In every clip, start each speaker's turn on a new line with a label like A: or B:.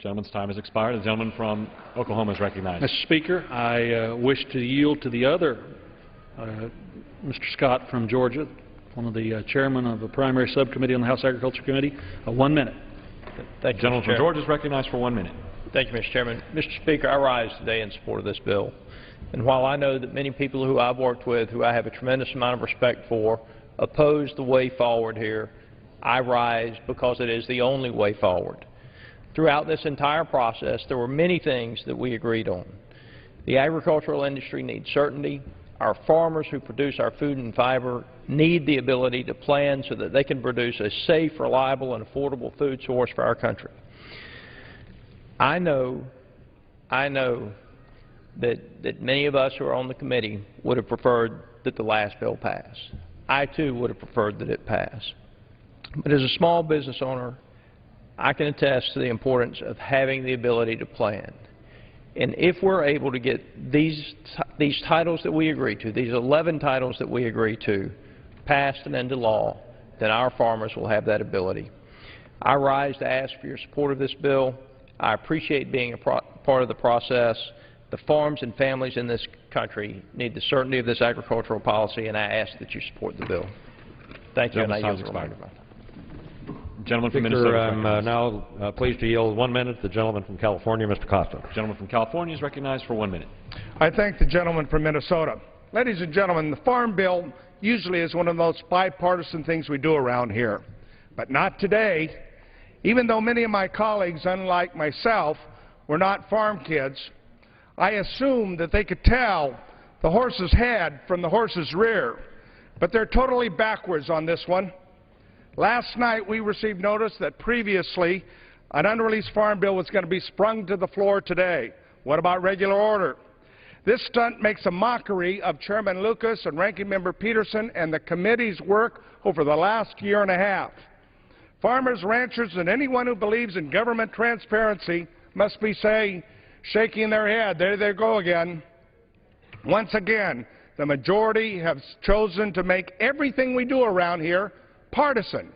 A: Gentleman's time has expired. The gentleman from Oklahoma is recognized.
B: Mr. Speaker, I wish to yield to the other, Mr. Scott from Georgia, one of the chairman of the primary subcommittee on the House Agriculture Committee, 1 minute.
A: Thank you, the gentleman from Georgia is recognized for 1 minute.
C: Thank you, Mr. Chairman. Mr. Speaker, I rise today in support of this bill. And while I know that many people who I've worked with, who I have a tremendous amount of respect for, oppose the way forward here, I rise because it is the only way forward. Throughout this entire process, there were many things that we agreed on. The agricultural industry needs certainty. Our farmers who produce our food and fiber need the ability to plan so that they can produce a safe, reliable, and affordable food source for our country. I know that many of us who are on the committee would have preferred that the last bill pass. I, too, would have preferred that it pass. But as a small business owner, I can attest to the importance of having the ability to plan. And if we're able to get these titles that we agree to, these 11 titles that we agree to, passed and into law, then our farmers will have that ability. I rise to ask for your support of this bill. I appreciate being a part of the process. The farms and families in this country need the certainty of this agricultural policy, and I ask that you support the bill. Thank you, and I yield the remainder.
A: Gentleman from
D: Speaker,
A: Minnesota.
D: I'm now pleased to yield 1 minute to the gentleman from California, Mr. Costa.
A: The gentleman from California is recognized for 1 minute.
E: I thank the gentleman from Minnesota. Ladies and gentlemen, the Farm Bill usually is one of the most bipartisan things we do around here, but not today. Even though many of my colleagues, unlike myself, were not farm kids, I assumed that they could tell the horse's head from the horse's rear, but they're totally backwards on this one. Last night we received notice that previously an unreleased farm bill was going to be sprung to the floor today. What about regular order? This stunt makes a mockery of Chairman Lucas and Ranking Member Peterson and the committee's work over the last year and a half. Farmers, ranchers, and anyone who believes in government transparency must be shaking their head. There they go again. Once again, the majority have chosen to make everything we do around here partisan.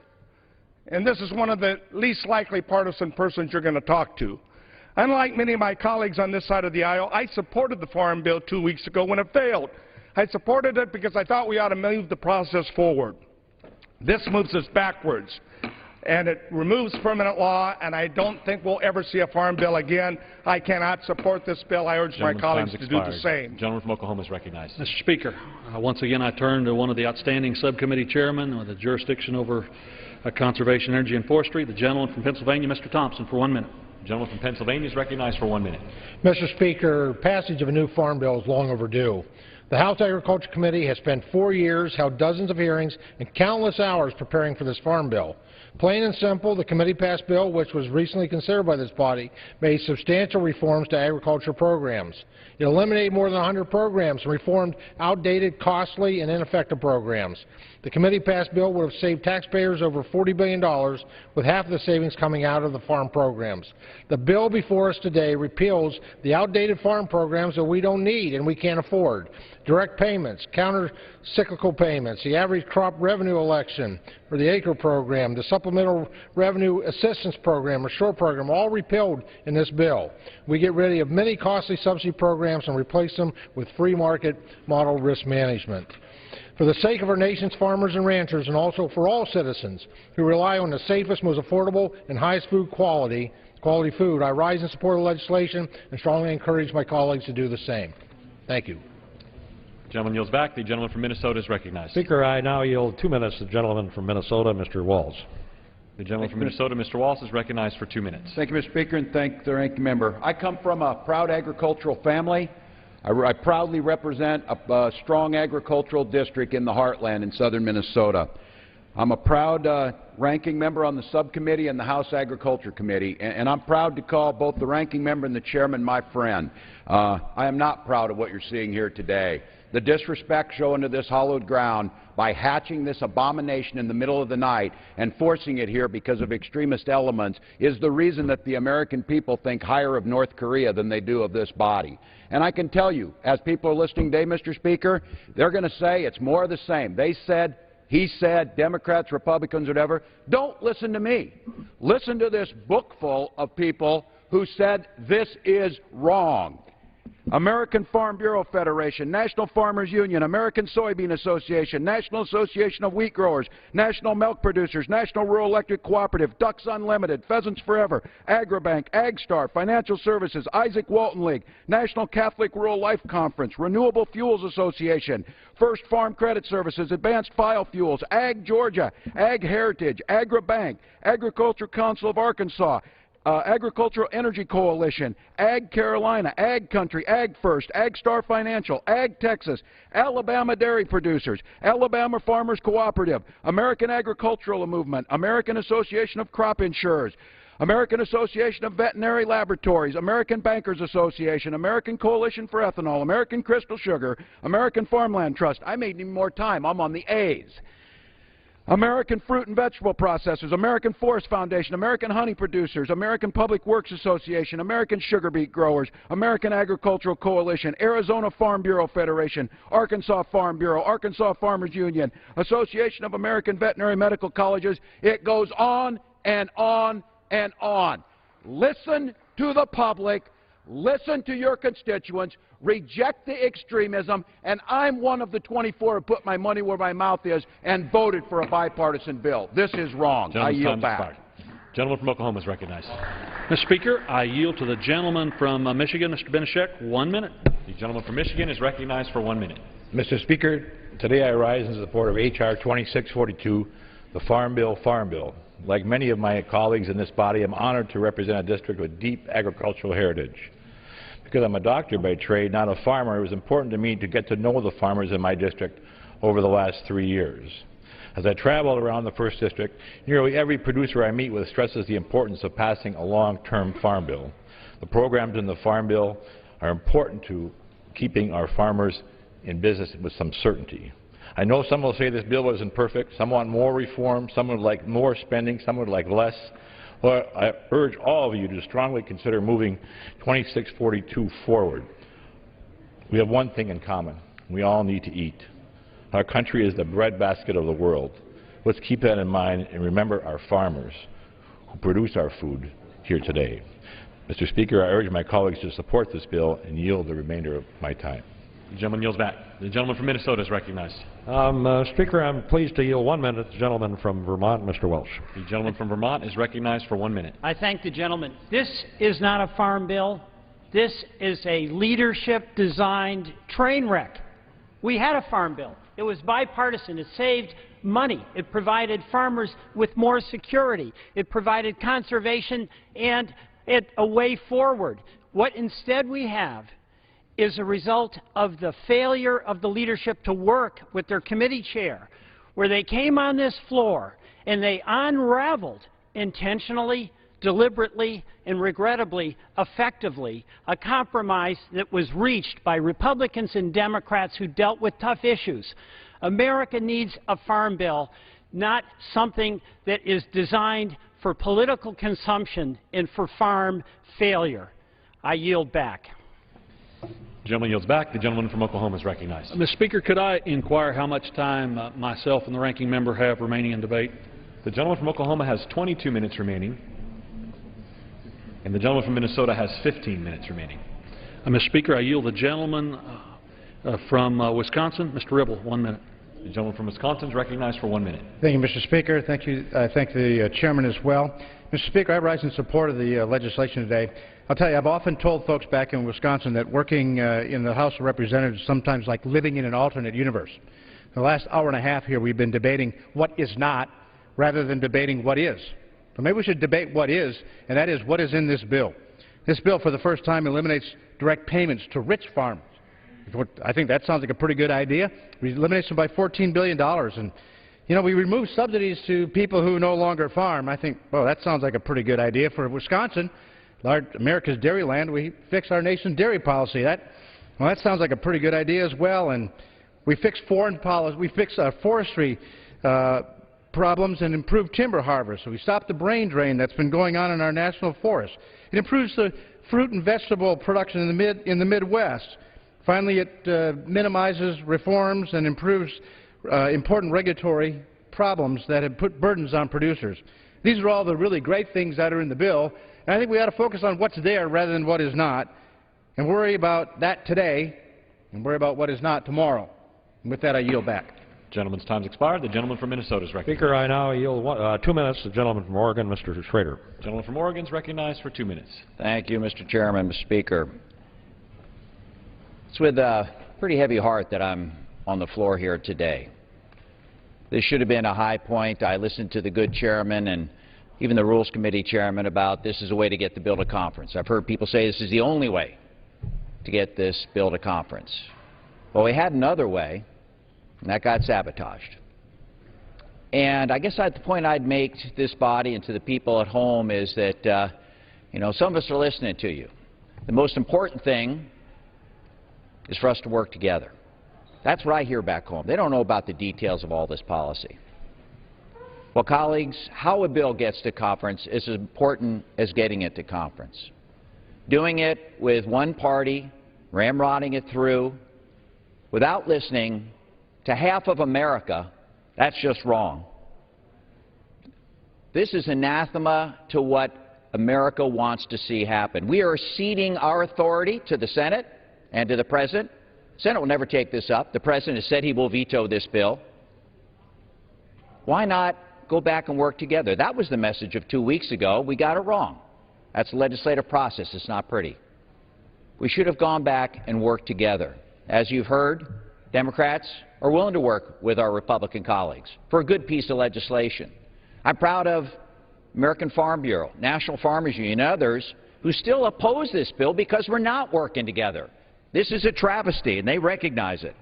E: And this is one of the least likely partisan persons you're going to talk to. Unlike many of my colleagues on this side of the aisle, I supported the Farm Bill 2 weeks ago when it failed. I supported it because I thought we ought to move the process forward. This moves us backwards, and it removes permanent law, and I don't think we'll ever see a Farm Bill again. I cannot support this bill. I urge my colleagues to do the same.
A: The gentleman from Oklahoma is recognized.
B: Mr. Speaker, once again I turn to one of the outstanding subcommittee chairmen with a jurisdiction over conservation, energy, and forestry, the gentleman from Pennsylvania, Mr. Thompson, for 1 minute.
A: The gentleman from Pennsylvania is recognized for 1 minute.
F: Mr. Speaker, passage of a new farm bill is long overdue. The House Agriculture Committee has spent 4 years, held dozens of hearings, and countless hours preparing for this farm bill. Plain and simple, the committee-passed bill, which was recently considered by this body, made substantial reforms to agriculture programs. It eliminated more than 100 programs and reformed outdated, costly, and ineffective programs. The committee-passed bill would have saved taxpayers over $40 billion, with half of the savings coming out of the farm programs. The bill before us today repeals the outdated farm programs that we don't need and we can't afford. Direct payments, counter-cyclical payments, the average crop revenue election, or the ACRE program, the Supplemental Revenue Assistance Program, or SHORE program, all repealed in this bill. We get rid of many costly subsidy programs and replace them with free market model risk management. For the sake of our nation's farmers and ranchers, and also for all citizens who rely on the safest, most affordable, and highest food quality food, I rise in support of the legislation and strongly encourage my colleagues to do the same. Thank you.
A: The gentleman yields back. The gentleman from Minnesota is recognized.
D: Speaker, I now yield 2 minutes to the gentleman from Minnesota, Mr. Walz.
A: The gentleman from Minnesota, Mr. Walz, is recognized for 2 minutes.
G: Thank you, Mr. Speaker, and thank the ranking member. I come from a proud agricultural family. I proudly represent a strong agricultural district in the heartland in southern Minnesota. I'm a proud ranking member on the subcommittee and the House Agriculture Committee, and I'm proud to call both the ranking member and the chairman my friend. I am not proud of what you're seeing here today. The disrespect shown to this hallowed ground by hatching this abomination in the middle of the night and forcing it here because of extremist elements is the reason that the American people think higher of North Korea than they do of this body. And I can tell you, as people are listening today, Mr. Speaker, they're going to say it's more of the same. They said, he said, Democrats, Republicans, whatever. Don't listen to me. Listen to this book full of people who said this is wrong. American Farm Bureau Federation, National Farmers Union, American Soybean Association, National Association of Wheat Growers, National Milk Producers, National Rural Electric Cooperative, Ducks Unlimited, Pheasants Forever, AgriBank, AgStar, Financial Services, Isaac Walton League, National Catholic Rural Life Conference, Renewable Fuels Association, First Farm Credit Services, Advanced Biofuels, Ag Georgia, Ag Heritage, AgriBank, Agriculture Council of Arkansas, Agricultural Energy Coalition, Ag Carolina, Ag Country, Ag First, Ag Star Financial, Ag Texas, Alabama Dairy Producers, Alabama Farmers Cooperative, American Agricultural Movement, American Association of Crop Insurers, American Association of Veterinary Laboratories, American Bankers Association, American Coalition for Ethanol, American Crystal Sugar, American Farmland Trust. I may need more time. I'm on the A's. American Fruit and Vegetable Processors, American Forest Foundation, American Honey Producers, American Public Works Association, American Sugar Beet Growers, American Agricultural Coalition, Arizona Farm Bureau Federation, Arkansas Farm Bureau, Arkansas Farmers Union, Association of American Veterinary Medical Colleges. It goes on and on and on. Listen to the public. Listen to your constituents, reject the extremism, and I'm one of the 24 who put my money where my mouth is and voted for a bipartisan bill. This is wrong. I yield back.
A: Gentleman from Oklahoma is recognized.
B: Mr. Speaker, I yield to the gentleman from Michigan, Mr. Benishek, 1 minute.
A: The gentleman from Michigan is recognized for 1 minute.
H: Mr. Speaker, today I rise in support of H.R. 2642, the Farm Bill. Like many of my colleagues in this body, I'm honored to represent a district with deep agricultural heritage. Because I'm a doctor by trade, not a farmer, it was important to me to get to know the farmers in my district over the last 3 years. As I traveled around the 1st District, nearly every producer I meet with stresses the importance of passing a long-term farm bill. The programs in the Farm Bill are important to keeping our farmers in business with some certainty. I know some will say this bill isn't perfect, some want more reform, some would like more spending, some would like less. Well, I urge all of you to strongly consider moving 2642 forward. We have one thing in common. We all need to eat. Our country is the breadbasket of the world. Let's keep that in mind and remember our farmers who produce our food here today. Mr. Speaker, I urge my colleagues to support this bill and yield the remainder of my time.
A: The gentleman yields back. The gentleman from Minnesota is recognized.
D: Speaker, I'm pleased to yield 1 minute to the gentleman from Vermont, Mr. Welch.
A: The gentleman from Vermont is recognized for 1 minute.
I: I thank the gentleman. This is not a farm bill. This is a leadership-designed train wreck. We had a farm bill. It was bipartisan. It saved money. It provided farmers with more security. It provided conservation and a way forward. What instead we have is a result of the failure of the leadership to work with their committee chair, where they came on this floor and they unraveled intentionally, deliberately, and regrettably, effectively, a compromise that was reached by Republicans and Democrats who dealt with tough issues. America needs a farm bill, not something that is designed for political consumption and for farm failure. I yield back.
A: The gentleman yields back. The gentleman from Oklahoma is recognized.
B: Mr. Speaker, could I inquire how much time myself and the ranking member have remaining in debate?
A: The gentleman from Oklahoma has 22 minutes remaining, and the gentleman from Minnesota has 15 minutes remaining.
B: Mr. Speaker, I yield the gentleman from Wisconsin, Mr. Ribble, 1 minute.
A: The gentleman from Wisconsin is recognized for 1 minute.
J: Thank you, Mr. Speaker. Thank you. I thank the chairman as well. Mr. Speaker, I rise in support of the legislation today. I'll tell you, I've often told folks back in Wisconsin that working in the House of Representatives is sometimes like living in an alternate universe. The last hour and a half here, we've been debating what is not rather than debating what is. So maybe we should debate what is, and that is what is in this bill. This bill, for the first time, eliminates direct payments to rich farmers. I think that sounds like a pretty good idea. We eliminate them by $14 billion. And, you know, we remove subsidies to people who no longer farm. I think, well, that sounds like a pretty good idea. For Wisconsin, America's dairy land, we fix our nation's dairy policy. Well, that sounds like a pretty good idea as well. And we fix foreign policy. We fix forestry problems and improve timber harvest. So we stop the brain drain that's been going on in our national forests. It improves the fruit and vegetable production in the Midwest. Finally, it minimizes reforms and improves important regulatory problems that have put burdens on producers. These are all the really great things that are in the bill, And I think we ought to focus on what's there rather than what is not, and worry about that today and worry about what is not tomorrow. And with that, I yield back.
A: Gentleman's time's expired. The gentleman from Minnesota is recognized.
D: Speaker, I now yield 2 minutes to the gentleman from Oregon, Mr. Schrader.
A: Gentleman from Oregon is recognized for 2 minutes.
K: Thank you, Mr. Chairman, Mr. Speaker. It's with a pretty heavy heart that I'm on the floor here today. This should have been a high point. I listened to the good chairman and even the Rules Committee chairman about this is a way to get the bill to conference. I've heard people say this is the only way to get this bill to conference. Well, we had another way, and that got sabotaged. And I guess the point I'd make to this body and to the people at home is that, some of us are listening to you. The most important thing is for us to work together. That's what I hear back home. They don't know about the details of all this policy. Well, colleagues, how a bill gets to conference is as important as getting it to conference. Doing it with one party, ramrodding it through, without listening to half of America, that's just wrong. This is anathema to what America wants to see happen. We are ceding our authority to the Senate and to the President. The Senate will never take this up. The President has said he will veto this bill. Why not go back and work together? That was the message of 2 weeks ago. We got it wrong. That's the legislative process. It's not pretty. We should have gone back and worked together. As you've heard, Democrats are willing to work with our Republican colleagues for a good piece of legislation. I'm proud of American Farm Bureau, National Farmers Union, and others who still oppose this bill because we're not working together. This is a travesty, and they recognize it.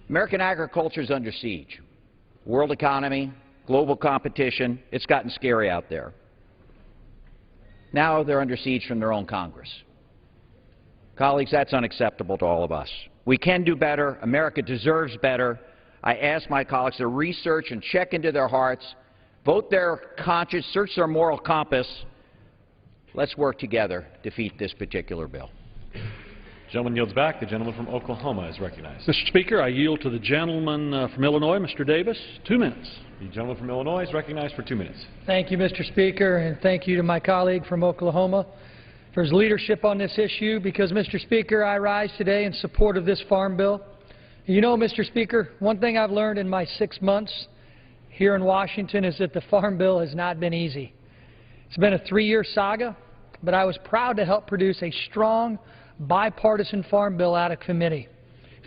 K: American agriculture is under siege. World economy, global competition, it's gotten scary out there. Now they're under siege from their own Congress. Colleagues, that's unacceptable to all of us. We can do better. America deserves better. I ask my colleagues to research and check into their hearts, vote their conscience, search their moral compass. Let's work together to defeat this particular bill.
A: Gentleman yields back. The gentleman from Oklahoma is recognized.
B: Mr. Speaker, I yield to the gentleman from Illinois, Mr. Davis. 2 minutes.
A: The gentleman from Illinois is recognized for 2 minutes.
L: Thank you, Mr. Speaker, and thank you to my colleague from Oklahoma for his leadership on this issue, because, Mr. Speaker, I rise today in support of this farm bill. You know, Mr. Speaker, one thing I've learned in my 6 months here in Washington is that the farm bill has not been easy. It's been a 3-year saga, but I was proud to help produce a strong, bipartisan farm bill out of committee.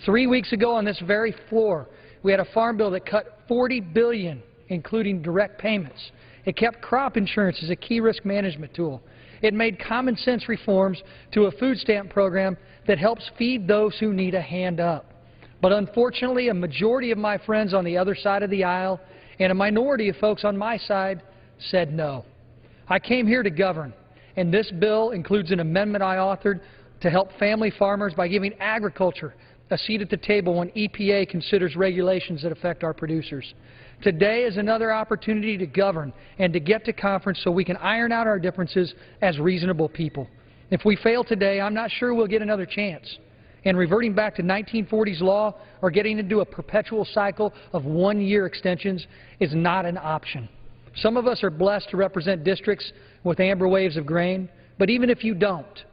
L: 3 weeks ago on this very floor, we had a farm bill that cut $40 billion, including direct payments. It kept crop insurance as a key risk management tool. It made common sense reforms to a food stamp program that helps feed those who need a hand up. But unfortunately, a majority of my friends on the other side of the aisle and a minority of folks on my side said no. I came here to govern, and this bill includes an amendment I authored to help family farmers by giving agriculture a seat at the table when EPA considers regulations that affect our producers. Today is another opportunity to govern and to get to conference so we can iron out our differences as reasonable people. If we fail today, I'm not sure we'll get another chance. And reverting back to 1940s law or getting into a perpetual cycle of 1-year extensions is not an option. Some of us are blessed to represent districts with amber waves of grain, but even if you don't,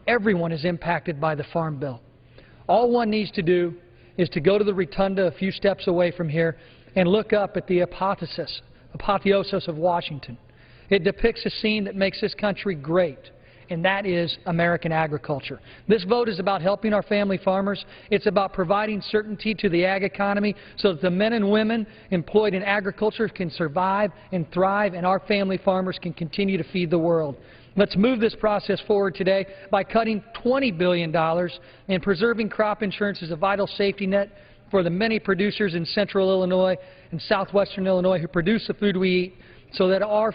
L: everyone is impacted by the Farm Bill. All one needs to do is to go to the rotunda a few steps away from here and look up at the apotheosis of Washington. It depicts a scene that makes this country great, and that is American agriculture. This vote is about helping our family farmers. It's about providing certainty to the ag economy so that the men and women employed in agriculture can survive and thrive, and our family farmers can continue to feed the world. Let's move this process forward today by cutting $20 billion and preserving crop insurance as a vital safety net for the many producers in central Illinois and southwestern Illinois who produce the food we eat so that our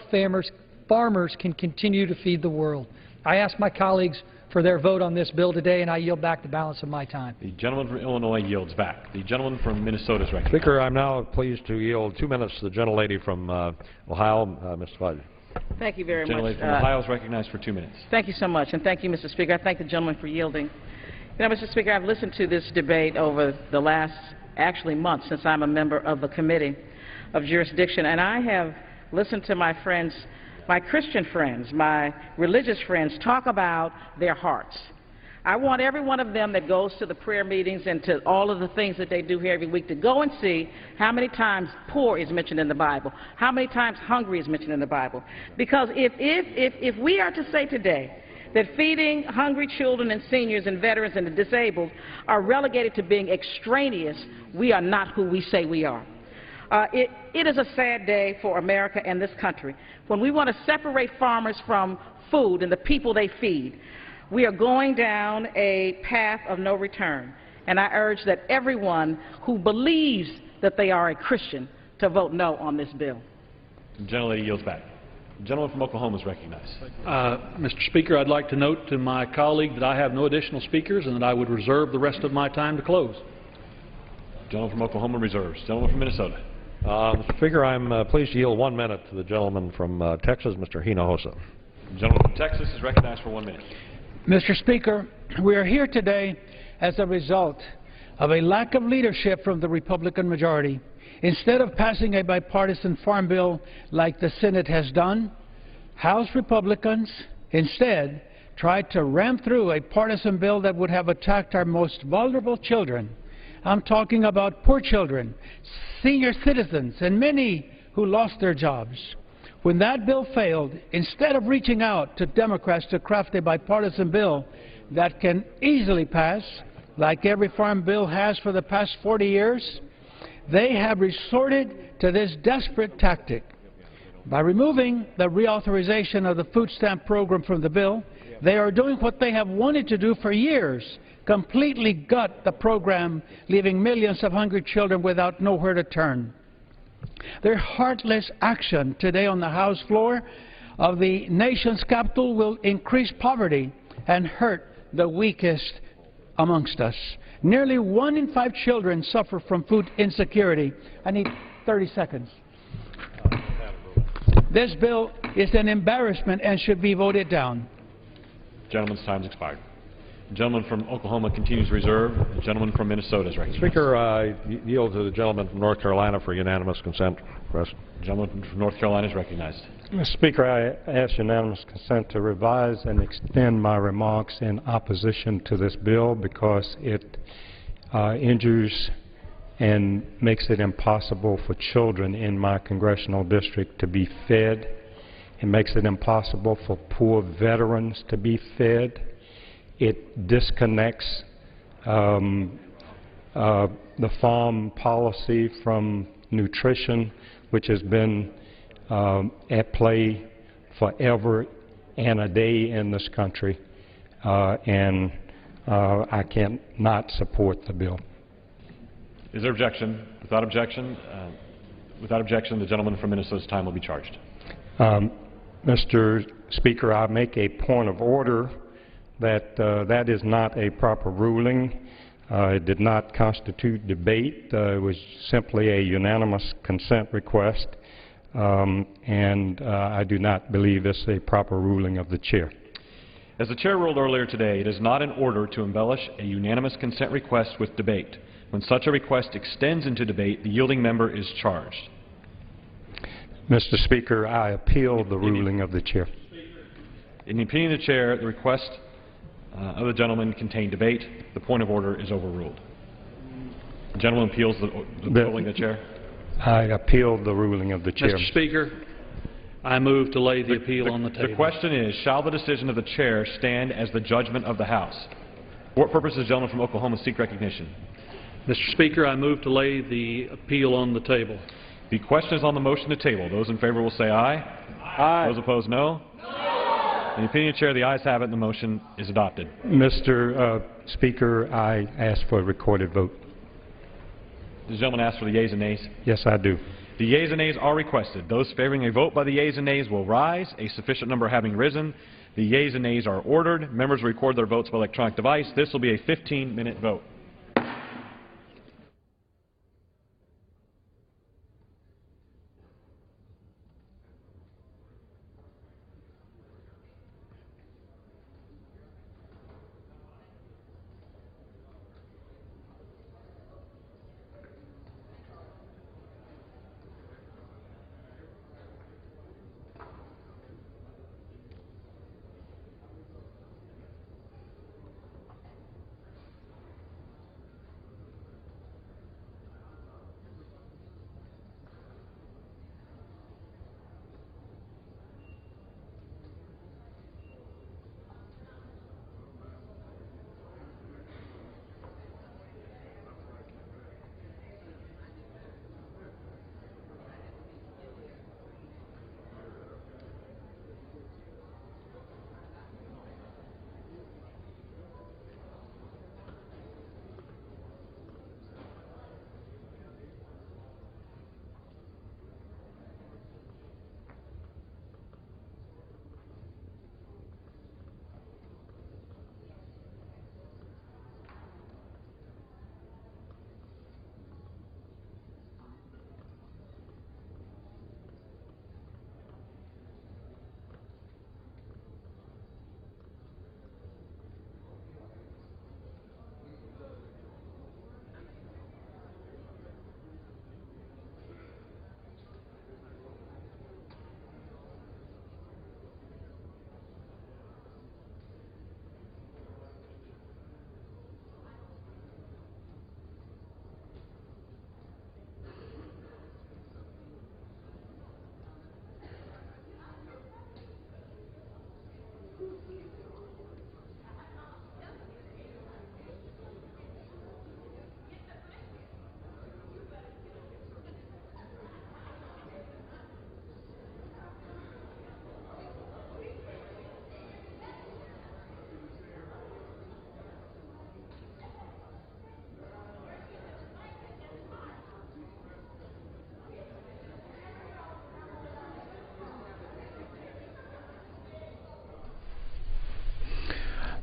L: farmers can continue to feed the world. I ask my colleagues for their vote on this bill today, and I yield back the balance of my time.
A: The gentleman from Illinois yields back. The gentleman from Minnesota is recognized.
D: Speaker, I'm now pleased to yield 2 minutes to the gentlelady from Ohio, Ms. Fudge.
M: Thank you very much.
A: The gentleman from Ohio is recognized for 2 minutes.
M: Thank you so much, and thank you, Mr. Speaker. I thank the gentleman for yielding. You know, Mr. Speaker, I've listened to this debate over the last, actually, month since I'm a member of the Committee of Jurisdiction, and I have listened to my friends my Christian friends, my religious friends talk about their hearts. I want every one of them that goes to the prayer meetings and to all of the things that they do here every week to go and see how many times poor is mentioned in the Bible, how many times hungry is mentioned in the Bible. Because if we are to say today that feeding hungry children and seniors and veterans and the disabled are relegated to being extraneous, we are not who we say we are. It is a sad day for America and this country when we want to separate farmers from food and the people they feed. We are going down a path of no return, and I urge that everyone who believes that they are a Christian to vote no on this bill.
A: The gentlelady yields back. The gentleman from Oklahoma is recognized.
B: Mr. Speaker, I'd like to note to my colleague that I have no additional speakers and that I would reserve the rest of my time to close.
A: The gentleman from Oklahoma reserves. The gentleman from Minnesota.
D: Mr. Speaker, I'm pleased to yield 1 minute to the gentleman from Texas, Mr. Hinojosa.
A: The gentleman from Texas is recognized for 1 minute.
N: Mr. Speaker, we are here today as a result of a lack of leadership from the Republican majority. Instead of passing a bipartisan farm bill like the Senate has done, House Republicans instead tried to ram through a partisan bill that would have attacked our most vulnerable children. I'm talking about poor children, senior citizens, and many who lost their jobs. When that bill failed, instead of reaching out to Democrats to craft a bipartisan bill that can easily pass, like every farm bill has for the past 40 years, they have resorted to this desperate tactic. By removing the reauthorization of the food stamp program from the bill, they are doing what they have wanted to do for years, completely gut the program, leaving millions of hungry children without nowhere to turn. Their heartless action today on the House floor of the nation's capital will increase poverty and hurt the weakest amongst us. Nearly 1 in 5 children suffer from food insecurity. I need 30 seconds. This bill is an embarrassment and should be voted down.
A: Gentleman's time has expired. The gentleman from Oklahoma continues reserved. The gentleman from Minnesota is recognized.
D: Speaker, I yield to the gentleman from North Carolina for unanimous consent.
A: The gentleman from North Carolina is recognized.
O: Mr. Speaker, I ask unanimous consent to revise and extend my remarks in opposition to this bill because it injures and makes it impossible for children in my congressional district to be fed. It makes it impossible for poor veterans to be fed. It disconnects the farm policy from nutrition, which has been at play forever and a day in this country, and I cannot support the bill.
A: Is there objection? Without objection, the gentleman from Minnesota's time will be charged.
O: Mr. Speaker, I make a point of order that that is not a proper ruling. It did not constitute debate. It was simply a unanimous consent request, and I do not believe this is a proper ruling of the chair.
A: As the chair ruled earlier today, it is not in order to embellish a unanimous consent request with debate. When such a request extends into debate, the yielding member is charged.
O: Mr. Speaker, I appeal the ruling of the chair.
A: In the opinion of the chair, the request of the gentleman contained debate. The point of order is overruled. The gentleman appeals the ruling of the chair.
O: I appeal the ruling of the chair.
B: Mr. Speaker, I move to lay the appeal on the table.
A: The question is, shall the decision of the chair stand as the judgment of the House? For what purpose does the gentleman from Oklahoma seek recognition?
B: Mr. Speaker, I move to lay the appeal on the table.
A: The question is on the motion to table. Those in favor will say aye.
B: Aye.
A: Those opposed, no. In the opinion of the chair, the ayes have it and the motion is adopted.
O: Mr. Speaker, I ask for a recorded vote.
A: Does the gentleman ask for the yeas and nays?
O: Yes, I do.
A: The yeas and nays are requested. Those favoring a vote by the yeas and nays will rise, a sufficient number having risen. The yeas and nays are ordered. Members will record their votes by electronic device. This will be a 15-minute vote.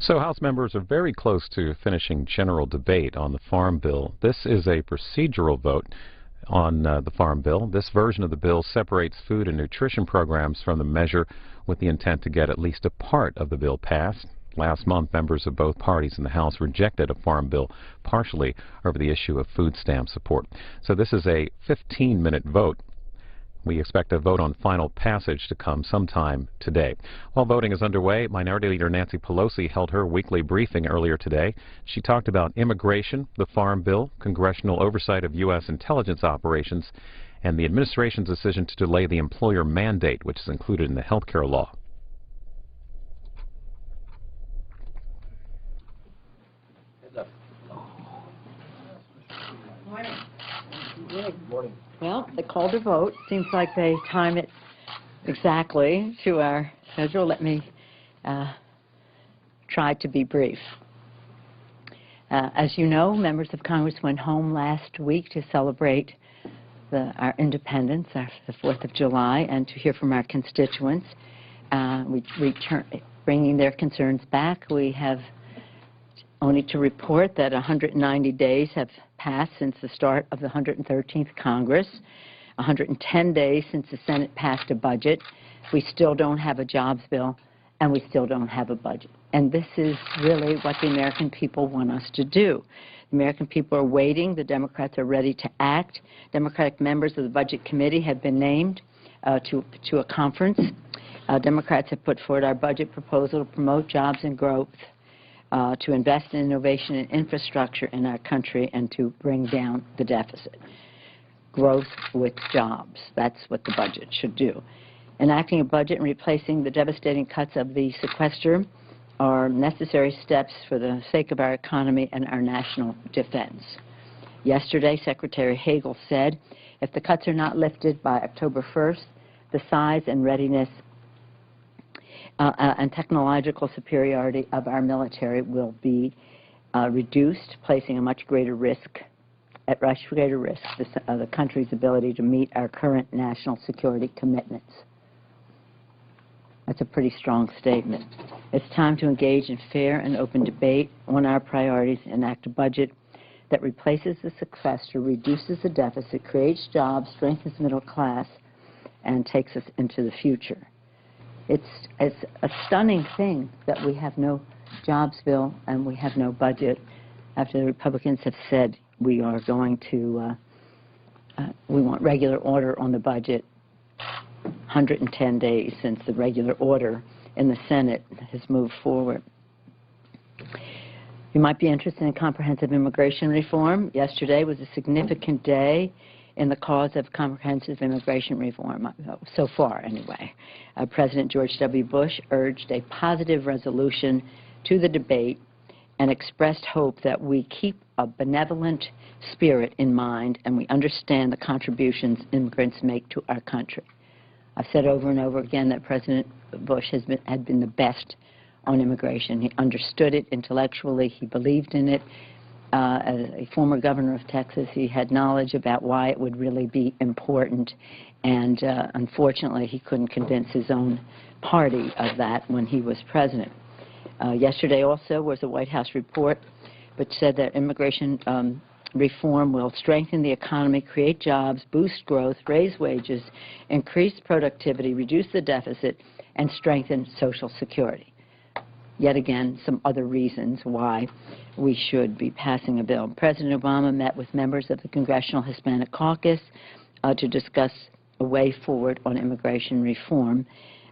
P: So House members are very close to finishing general debate on the Farm Bill. This is a procedural vote on the Farm Bill. This version of the bill separates food and nutrition programs from the measure with the intent to get at least a part of the bill passed. Last month, members of both parties in the House rejected a Farm Bill partially over the issue of food stamp support. So this is a 15-minute vote. We expect a vote on final passage to come sometime today. While voting is underway, Minority Leader Nancy Pelosi held her weekly briefing earlier today. She talked about immigration, the Farm Bill, congressional oversight of U.S. intelligence operations, and the administration's decision to delay the employer mandate, which is included in the health care law.
Q: Morning. Well, they called a vote. Seems like they time it exactly to our schedule. Let me try to be brief. As you know, members of Congress went home last week to celebrate our independence, the 4th of July, and to hear from our constituents. Bringing their concerns back. We have only to report that 190 days have passed since the start of the 113th Congress, 110 days since the Senate passed a budget. We still don't have a jobs bill, and we still don't have a budget. And this is really what the American people want us to do. The American people are waiting. The Democrats are ready to act. Democratic members of the Budget Committee have been named to a conference. Democrats have put forward our budget proposal to promote jobs and growth, to invest in innovation and infrastructure in our country, and to bring down the deficit. Growth with jobs. That's what the budget should do. Enacting a budget and replacing the devastating cuts of the sequester are necessary steps for the sake of our economy and our national defense. Yesterday, Secretary Hagel said, if the cuts are not lifted by October 1st, the size and readiness and technological superiority of our military will be reduced, placing a much greater risk, the country's ability to meet our current national security commitments. That's a pretty strong statement. It's time to engage in fair and open debate on our priorities and enact a budget that replaces the sequester, reduces the deficit, creates jobs, strengthens the middle class, and takes us into the future. It's a stunning thing that we have no jobs bill and we have no budget after the Republicans have said we are going to, we want regular order on the budget 110 days since the regular order in the Senate has moved forward. You might be interested in comprehensive immigration reform. Yesterday was a significant day in the cause of comprehensive immigration reform, so far anyway. President George W. Bush urged a positive resolution to the debate and expressed hope that we keep a benevolent spirit in mind and we understand the contributions immigrants make to our country. I've said over and over again that President Bush had been the best on immigration. He understood it intellectually. He believed in it. As a former governor of Texas, he had knowledge about why it would really be important, and unfortunately, he couldn't convince his own party of that when he was president. Yesterday also was a White House report which said that immigration reform will strengthen the economy, create jobs, boost growth, raise wages, increase productivity, reduce the deficit, and strengthen Social Security. Yet again, some other reasons why we should be passing a bill. President Obama met with members of the Congressional Hispanic Caucus to discuss a way forward on immigration reform.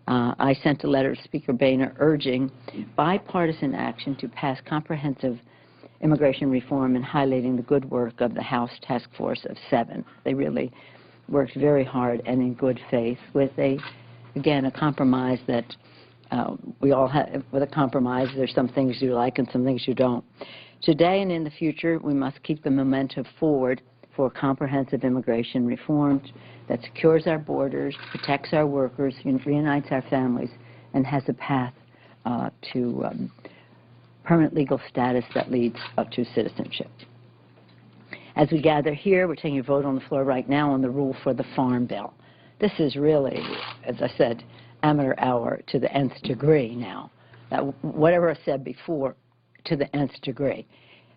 Q: I sent a letter to Speaker Boehner urging bipartisan action to pass comprehensive immigration reform and highlighting the good work of the House Task Force of 7. They really worked very hard and in good faith with again, a compromise that we all have. With a compromise, there's some things you like and some things you don't. Today and in the future, we must keep the momentum forward for comprehensive immigration reform that secures our borders, protects our workers, reunites our families, and has a path to permanent legal status that leads up to citizenship. As we gather here, we're taking a vote on the floor right now on the rule for the Farm Bill. This is really, as I said, amateur hour to the nth degree now. whatever I said before to the nth degree.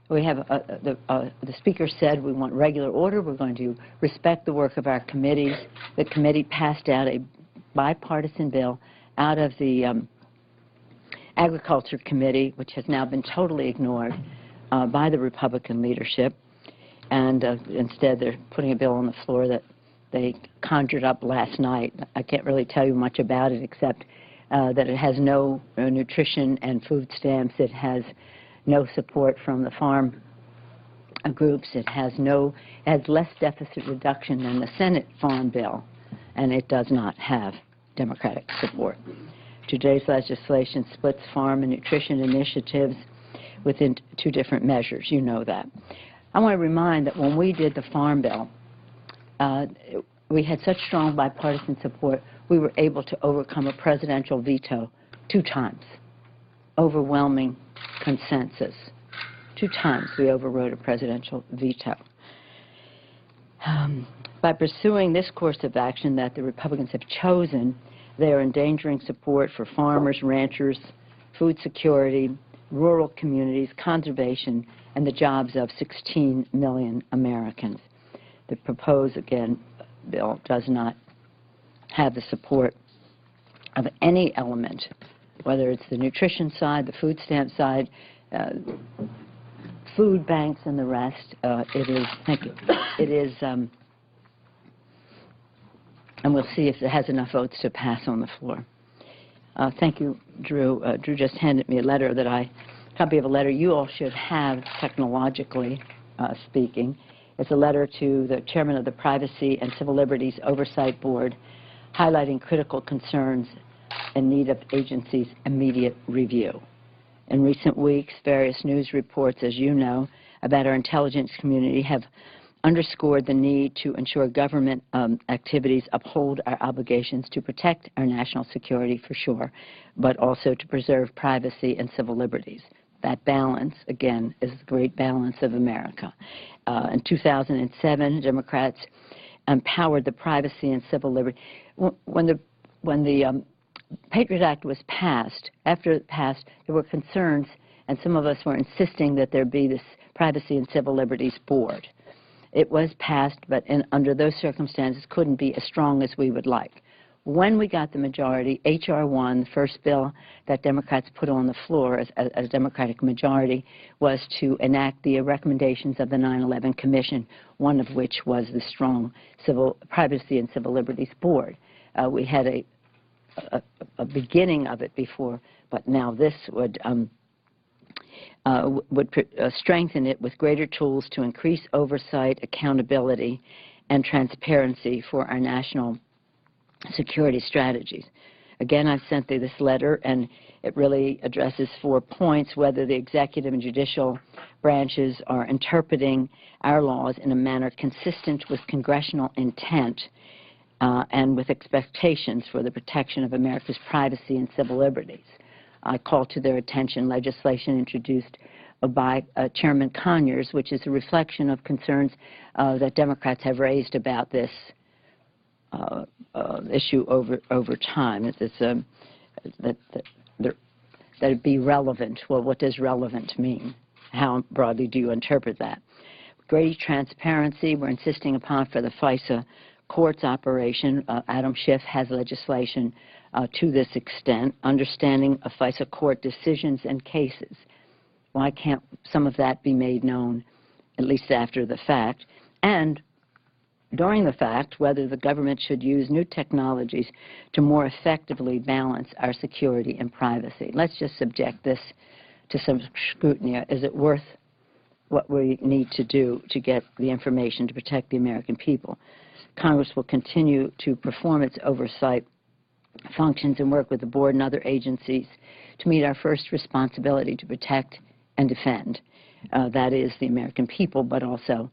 Q: We have, the Speaker said we want regular order. We're going to respect the work of our committees. The committee passed out a bipartisan bill out of the Agriculture Committee, which has now been totally ignored by the Republican leadership. And instead, they're putting a bill on the floor that they conjured up last night. I can't really tell you much about it except that it has no nutrition and food stamps. It has no support from the farm groups. It has less deficit reduction than the Senate Farm Bill, and it does not have Democratic support. Today's legislation splits farm and nutrition initiatives within two different measures. You know that. I want to remind that when we did the Farm Bill, we had such strong bipartisan support, we were able to overcome a presidential veto 2 times. Overwhelming consensus. 2 times we overrode a presidential veto. By pursuing this course of action that the Republicans have chosen, they are endangering support for farmers, ranchers, food security, rural communities, conservation, and the jobs of 16 million Americans. The proposed, again, bill does not have the support of any element, whether it's the nutrition side, the food stamp side, food banks, and the rest. Thank you. It is, and we'll see if it has enough votes to pass on the floor. Thank you, Drew. Drew just handed me a copy of a letter you all should have technologically speaking. It's a letter to the chairman of the Privacy and Civil Liberties Oversight Board highlighting critical concerns in need of agency's immediate review. In recent weeks, various news reports, as you know, about our intelligence community have underscored the need to ensure government activities uphold our obligations to protect our national security, for sure, but also to preserve privacy and civil liberties. That balance, again, is the great balance of America. In 2007, Democrats empowered the privacy and civil liberty. When the Patriot Act was passed, after it passed, there were concerns, and some of us were insisting that there be this Privacy and Civil Liberties Board. It was passed, but under those circumstances couldn't be as strong as we would like. When we got the majority, H.R. 1, the first bill that Democrats put on the floor as a Democratic majority, was to enact the recommendations of the 9/11 Commission, one of which was the strong Privacy and Civil Liberties Board. We had a beginning of it before, but now this would strengthen it with greater tools to increase oversight, accountability, and transparency for our national security strategies. Again, I've sent this letter, and it really addresses 4 points: whether the executive and judicial branches are interpreting our laws in a manner consistent with congressional intent and with expectations for the protection of America's privacy and civil liberties. I call to their attention legislation introduced by Chairman Conyers, which is a reflection of concerns that Democrats have raised about this issue over time. That it be relevant. Well, what does relevant mean? How broadly do you interpret that? Greater transparency we're insisting upon for the FISA courts operation. Adam Schiff has legislation to this extent, understanding of FISA court decisions and cases. Why can't some of that be made known, at least after the fact? And during the fact, whether the government should use new technologies to more effectively balance our security and privacy. Let's just subject this to some scrutiny. Is it worth what we need to do to get the information to protect the American people? Congress will continue to perform its oversight functions and work with the board and other agencies to meet our first responsibility to protect and defend. That is the American people, but also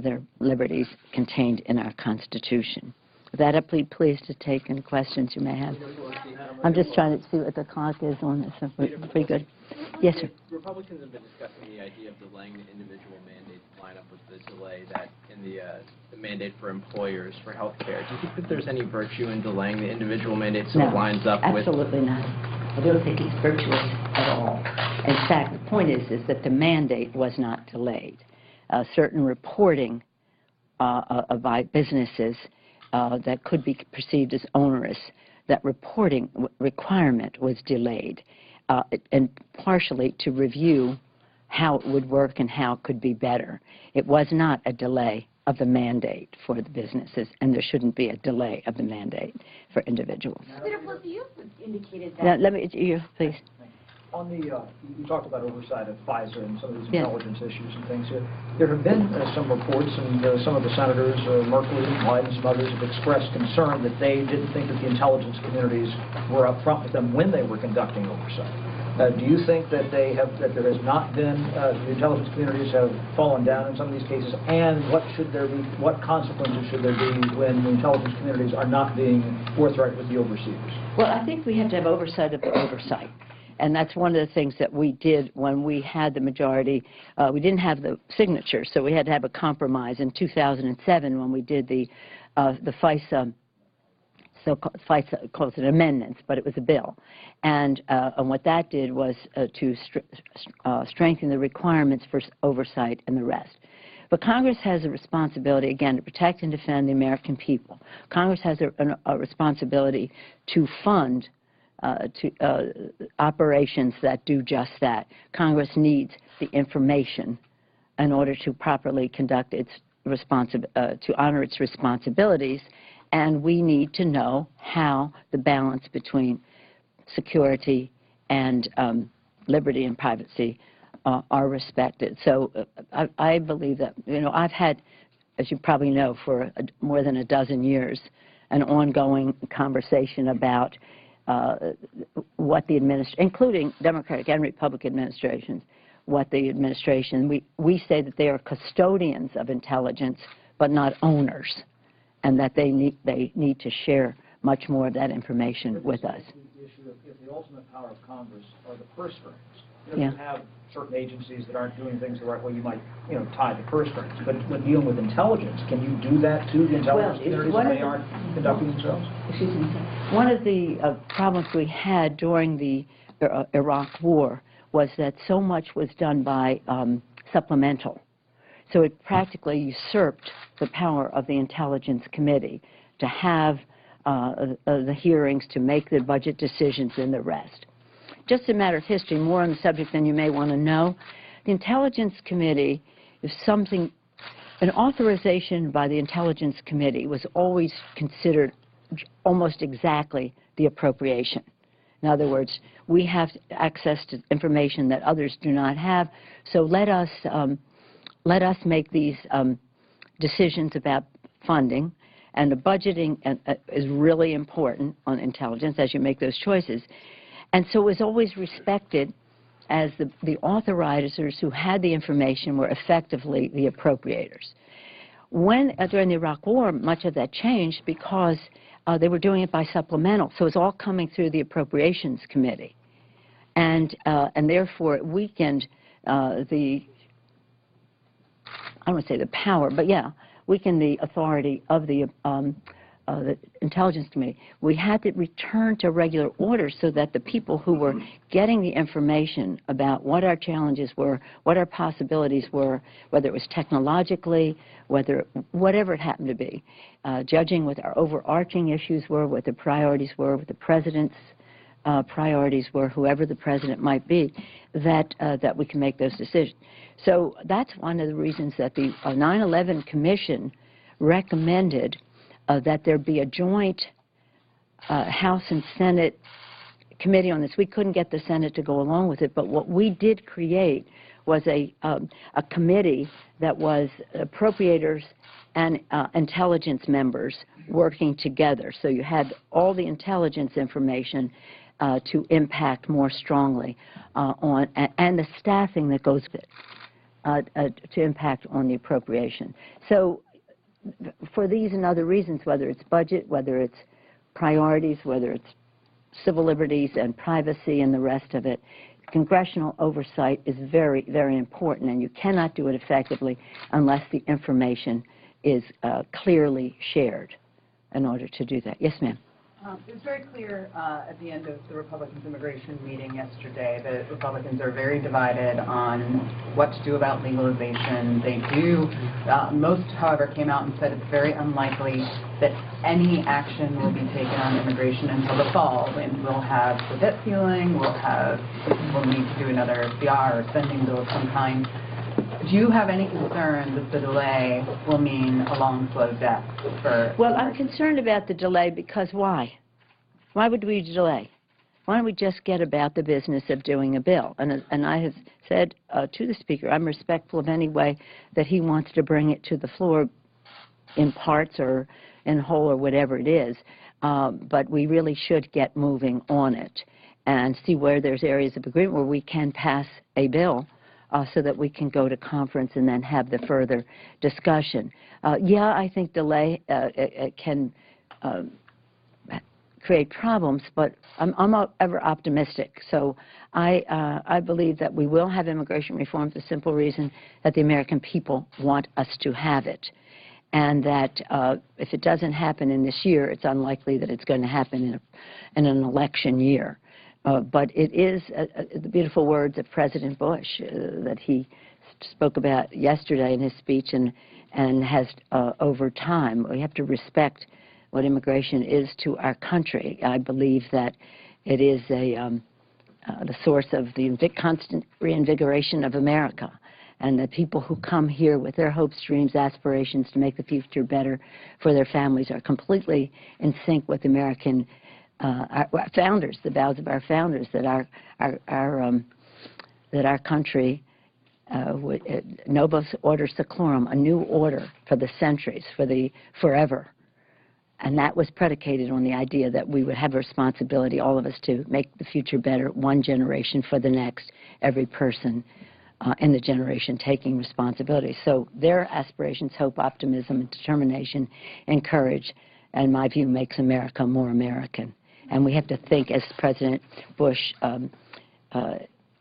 Q: their liberties contained in our Constitution. With that, I'd be pleased to take any questions you may have. I'm just trying to see what the clock is on this. Pretty good. Yes, sir.
R: Republicans have been discussing the idea of delaying the individual mandate to line up with the delay that in the mandate for employers for health care. Do you think that there's any virtue in delaying the individual mandate so it lines up with...
Q: Absolutely not. I don't think it's virtuous at all. In fact, the point is that the mandate was not delayed. Certain reporting by businesses that could be perceived as onerous, that reporting requirement was delayed, and partially to review how it would work and how it could be better. It was not a delay of the mandate for the businesses, and there shouldn't be a delay of the mandate for individuals.
S: Senator, you indicated that...
Q: Now, let me, you, please.
T: On the, you talked about oversight of FISA and some of these intelligence issues and things here. There have been some reports, and some of the senators, Merkley and Wyden and some others, have expressed concern that they didn't think that the intelligence communities were up front with them when they were conducting oversight. Do you think that they have, that there has not been, the intelligence communities have fallen down in some of these cases, and what should there be, what consequences should there be when the intelligence communities are not being forthright with the overseers?
Q: Well, I think we have to have oversight of the oversight. And that's one of the things that we did when we had the majority. We didn't have the signature, so we had to have a compromise in 2007 when we did the FISA, FISA calls it amendments, but it was a bill. And what that did was to strengthen the requirements for oversight and the rest. But Congress has a responsibility, again, to protect and defend the American people. Congress has a responsibility to fund operations that do just that. Congress needs the information in order to properly conduct its to honor its responsibilities, and we need to know how the balance between security and liberty and privacy are respected. So I believe that, you know, I've had, as you probably know, for more than a dozen years, an ongoing conversation about what the administration, including Democratic and Republican administrations, what the administration, we say that they are custodians of intelligence, but not owners, and that they need to share much more of that information with us.
T: The issue of if the ultimate power of Congress are the purse strings. You know, you have certain agencies that aren't doing things the right way, you might, you know, tie the purse strings. But when dealing with intelligence, can you do that to the intelligence communities when they aren't conducting themselves?
Q: Excuse me. One of the problems we had during the Iraq War was that so much was done by supplemental. So it practically usurped the power of the Intelligence Committee to have the hearings, to make the budget decisions and the rest. Just a matter of history, more on the subject than you may want to know. The Intelligence Committee is something, an authorization by the Intelligence Committee was always considered almost exactly the appropriation. In other words, we have access to information that others do not have, so let us make these decisions about funding, and the budgeting is really important on intelligence as you make those choices. And so it was always respected as the authorizers who had the information were effectively the appropriators. When, during the Iraq War, much of that changed because they were doing it by supplemental. So it was all coming through the Appropriations Committee. And therefore it weakened I don't want to say the power, but yeah, weakened the authority of the Intelligence Committee. We had to return to regular order so that the people who were getting the information about what our challenges were, what our possibilities were, whether it was technologically, whatever it happened to be, judging what our overarching issues were, what the priorities were, what the President's priorities were, whoever the President might be, that we can make those decisions. So that's one of the reasons that the 9/11 Commission recommended that there be a joint House and Senate committee on this. We couldn't get the Senate to go along with it, but what we did create was a committee that was appropriators and intelligence members working together. So you had all the intelligence information to impact more strongly on, and the staffing that goes with it to impact on the appropriation. So for these and other reasons, whether it's budget, whether it's priorities, whether it's civil liberties and privacy and the rest of it, congressional oversight is very, very important, and you cannot do it effectively unless the information is clearly shared in order to do that. Yes, ma'am.
U: It was very clear at the end of the Republicans' immigration meeting yesterday that Republicans are very divided on what to do about legalization. They do, most, however, came out and said it's very unlikely that any action will be taken on immigration until the fall, and we'll have the debt ceiling, we'll need to do another SBR or spending bill of some kind. Do you have any concern that the delay will mean a long, slow death for...
Q: Well, I'm concerned about the delay because why? Why would we delay? Why don't we just get about the business of doing a bill? And I have said to the Speaker, I'm respectful of any way that he wants to bring it to the floor in parts or in whole or whatever it is, but we really should get moving on it and see where there's areas of agreement where we can pass a bill so that we can go to conference and then have the further discussion. Yeah, I think delay can create problems, but I'm ever optimistic. So I believe that we will have immigration reform for the simple reason that the American people want us to have it. And that if it doesn't happen in this year, it's unlikely that it's going to happen in an election year. But it is the beautiful words of President Bush that he spoke about yesterday in his speech and has over time. We have to respect what immigration is to our country. I believe that it is the source of the constant reinvigoration of America. And the people who come here with their hopes, dreams, aspirations to make the future better for their families are completely in sync with American our founders, the vows of our founders, that our country novus order seclorum, a new order for the centuries, for the forever. And that was predicated on the idea that we would have a responsibility, all of us, to make the future better, one generation for the next, every person in the generation taking responsibility. So their aspirations, hope, optimism, and determination and courage, in my view, makes America more American. And we have to think, as President Bush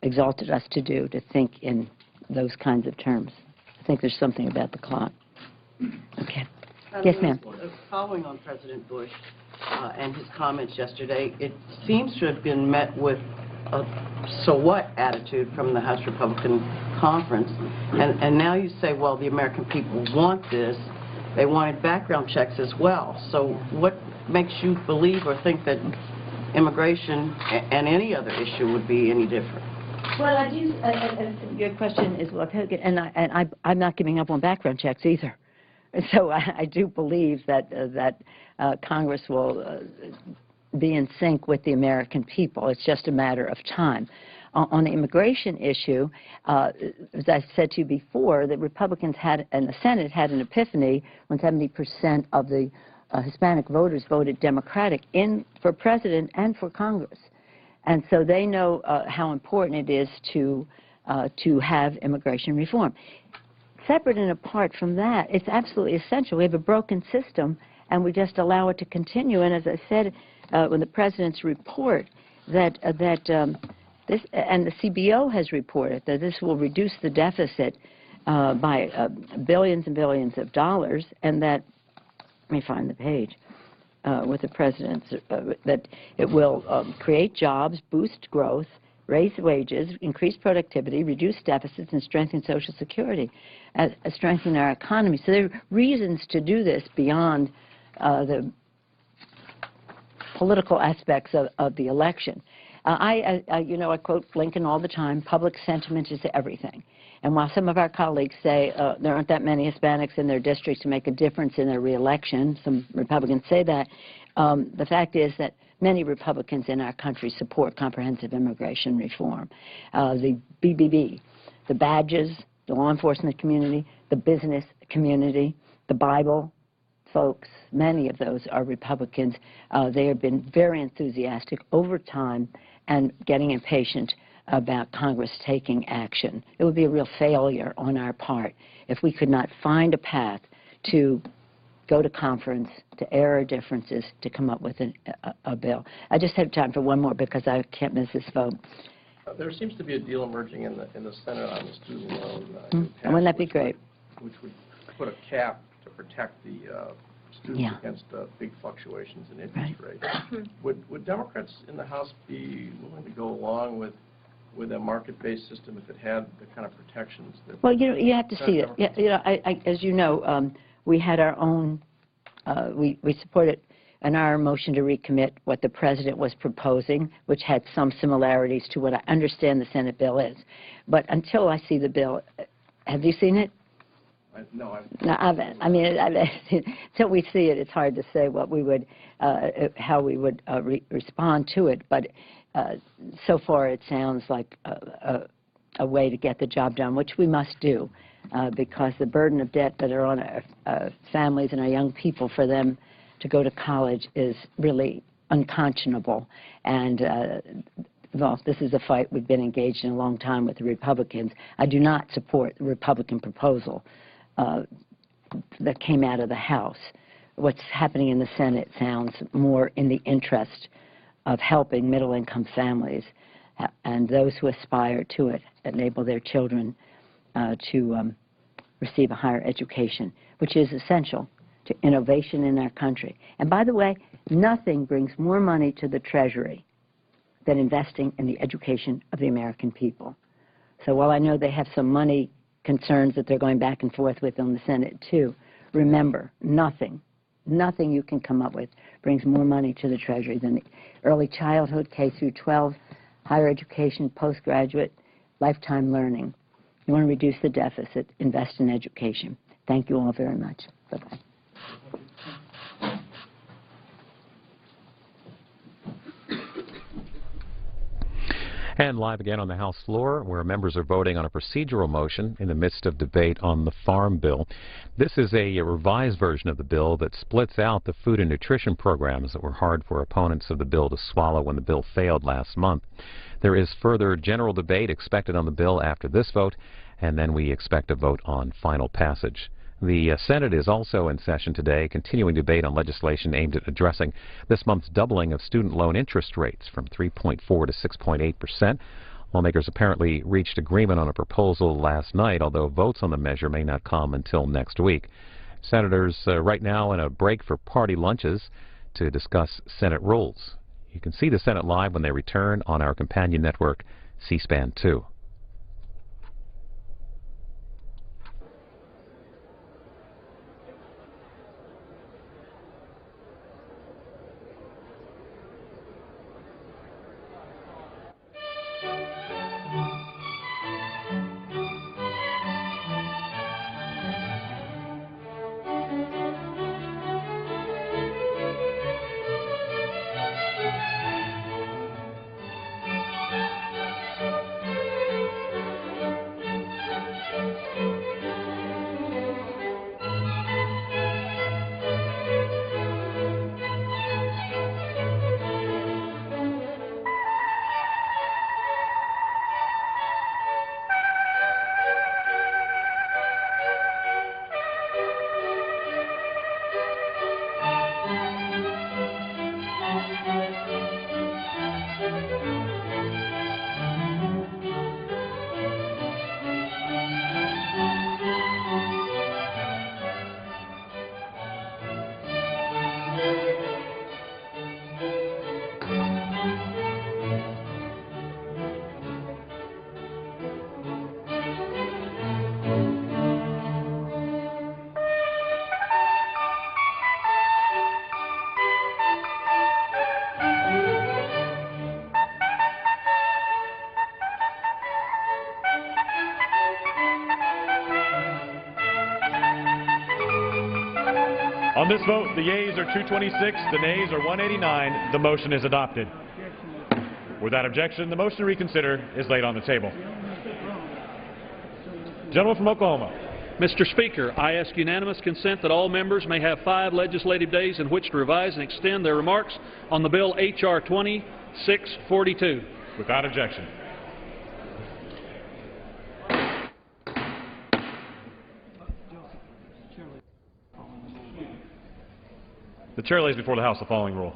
Q: exalted us to do, to think in those kinds of terms. I think there's something about the clock. Okay. Yes, ma'am.
V: Following on President Bush and his comments yesterday, it seems to have been met with a so what attitude from the House Republican Conference. And now you say, well, the American people want this. They wanted background checks as well. So what makes you believe or think that immigration and any other issue would be any different?
Q: Well, I do. Your question is well taken, and I'm not giving up on background checks either. So I do believe that Congress will be in sync with the American people. It's just a matter of time. On the immigration issue, as I said to you before, the Republicans had, and the Senate had an epiphany when 70% of the Hispanic voters voted Democratic for president and for Congress. And so they know how important it is to have immigration reform. Separate and apart from that, it's absolutely essential. We have a broken system, and we just allow it to continue. And as I said in the President's report, this, and the CBO has reported that this will reduce the deficit by billions and billions of dollars, and that, let me find the page, with the President's, that it will create jobs, boost growth, raise wages, increase productivity, reduce deficits, and strengthen Social Security, strengthen our economy. So there are reasons to do this beyond the political aspects of the election. I quote Lincoln all the time, public sentiment is everything. And while some of our colleagues say there aren't that many Hispanics in their districts to make a difference in their reelection, some Republicans say that, the fact is that many Republicans in our country support comprehensive immigration reform. The BBB, the badges, the law enforcement community, the business community, the Bible folks, many of those are Republicans. They have been very enthusiastic over time and getting impatient about Congress taking action. It would be a real failure on our part if we could not find a path to go to conference, to air our differences, to come up with a bill. I just have time for one more because I can't miss this vote.
C: There seems to be a deal emerging in the Senate on the student loan.
Q: Wouldn't that be great?
C: Which would put a cap to protect the students against big fluctuations in interest rates. Would Democrats in the House be willing to go along with a market-based system if it had the kind of protections that?
Q: Well, you have to see it. As you know, we had our own. We supported in our motion to recommit what the President was proposing, which had some similarities to what I understand the Senate bill is. But until I see the bill, have you seen it?
C: No,
Q: until we see it, it's hard to say what we would, how we would respond to it. But so far, it sounds like a way to get the job done, which we must do, because the burden of debt that are on our families and our young people for them to go to college is really unconscionable. And well, this is a fight we've been engaged in a long time with the Republicans. I do not support the Republican proposal that came out of the House. What's happening in the Senate sounds more in the interest of helping middle-income families and those who aspire to it, enable their children to receive a higher education, which is essential to innovation in our country. And by the way, nothing brings more money to the Treasury than investing in the education of the American people. So while I know they have some money concerns that they're going back and forth with on the Senate too, remember, nothing you can come up with brings more money to the Treasury than the early childhood, K through 12, higher education, postgraduate, lifetime learning. You want to reduce the deficit, invest in education. Thank you all very much. Bye-bye.
P: And live again on the House floor, where members are voting on a procedural motion in the midst of debate on the Farm Bill. This is a revised version of the bill that splits out the food and nutrition programs that were hard for opponents of the bill to swallow when the bill failed last month. There is further general debate expected on the bill after this vote, and then we expect a vote on final passage. The Senate is also in session today, continuing debate on legislation aimed at addressing this month's doubling of student loan interest rates from 3.4 to 6.8%. Lawmakers apparently reached agreement on a proposal last night, although votes on the measure may not come until next week. Senators right now in a break for party lunches to discuss Senate rules. You can see the Senate live when they return on our companion network, C-SPAN 2.
A: On this vote, the yeas are 226, the nays are 189. The motion is adopted. Without objection, the motion to reconsider is laid on the table. Gentleman from Oklahoma.
B: Mr. Speaker, I ask unanimous consent that all members may have 5 legislative days in which to revise and extend their remarks on the bill H.R. 2642.
A: Without objection. The Chair lays before the House the following rule.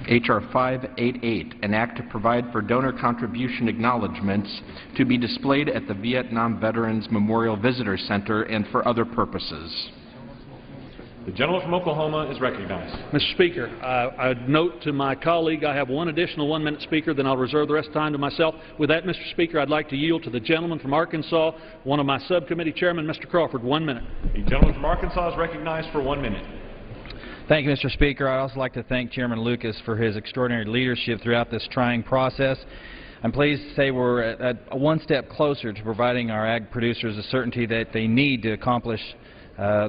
C: H.R. 588, an act to provide for donor contribution acknowledgments to be displayed at the Vietnam Veterans Memorial Visitor Center and for other purposes.
A: The gentleman from Oklahoma is recognized.
B: Mr. Speaker, I note to my colleague I have one additional one-minute speaker, then I'll reserve the rest of the time to myself. With that, Mr. Speaker, I'd like to yield to the gentleman from Arkansas, one of my subcommittee chairmen, Mr. Crawford. 1 minute.
A: The gentleman from Arkansas is recognized for 1 minute.
E: Thank you, Mr. Speaker. I'd also like to thank Chairman Lucas for his extraordinary leadership throughout this trying process. I'm pleased to say we're at one step closer to providing our ag producers the certainty that they need to accomplish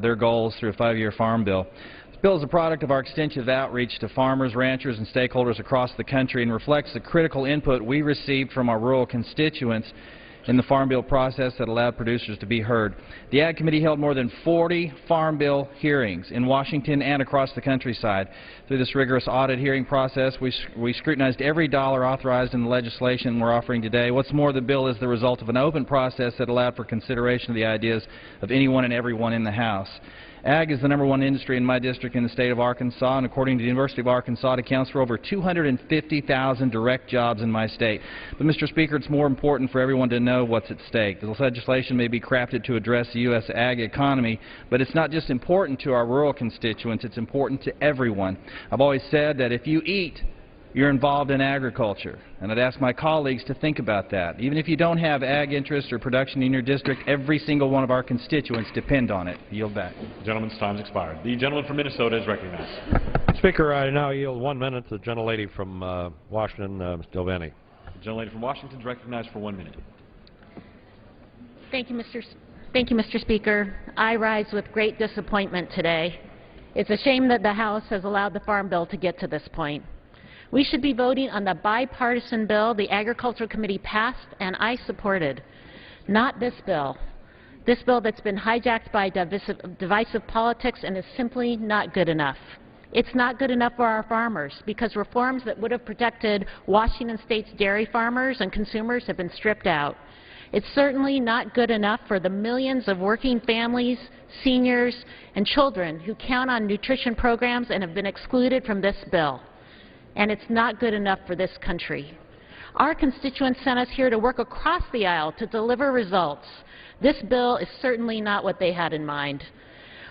E: their goals through a 5-year farm bill. This bill is a product of our extensive outreach to farmers, ranchers, and stakeholders across the country and reflects the critical input we received from our rural constituents in the Farm Bill process that allowed producers to be heard. The Ag Committee held more than 40 Farm Bill hearings in Washington and across the countryside. Through this rigorous audit hearing process, we scrutinized every dollar authorized in the legislation we're offering today. What's more, the bill is the result of an open process that allowed for consideration of the ideas of anyone and everyone in the House. Ag is the #1 industry in my district in the state of Arkansas, and according to the University of Arkansas, it accounts for over 250,000 direct jobs in my state. But, Mr. Speaker, it's more important for everyone to know what's at stake. The legislation may be crafted to address the U.S. ag economy, but it's not just important to our rural constituents, it's important to everyone. I've always said that if you eat, you're involved in agriculture, and I'd ask my colleagues to think about that. Even if you don't have ag interest or production in your district, every single one of our constituents depend on it. I yield back.
A: The gentleman's time has expired. The gentleman from Minnesota is recognized.
D: Speaker, I now yield 1 minute to the gentlelady from Washington, Ms. Delveni.
A: The gentlelady from Washington is recognized for 1 minute.
F: Thank you, Mr. Speaker. I rise with great disappointment today. It's a shame that the House has allowed the Farm Bill to get to this point. We should be voting on the bipartisan bill the Agricultural Committee passed and I supported, not this bill. This bill that's been hijacked by divisive politics and is simply not good enough. It's not good enough for our farmers because reforms that would have protected Washington State's dairy farmers and consumers have been stripped out. It's certainly not good enough for the millions of working families, seniors, and children who count on nutrition programs and have been excluded from this bill. And it's not good enough for this country. Our constituents sent us here to work across the aisle to deliver results. This bill is certainly not what they had in mind.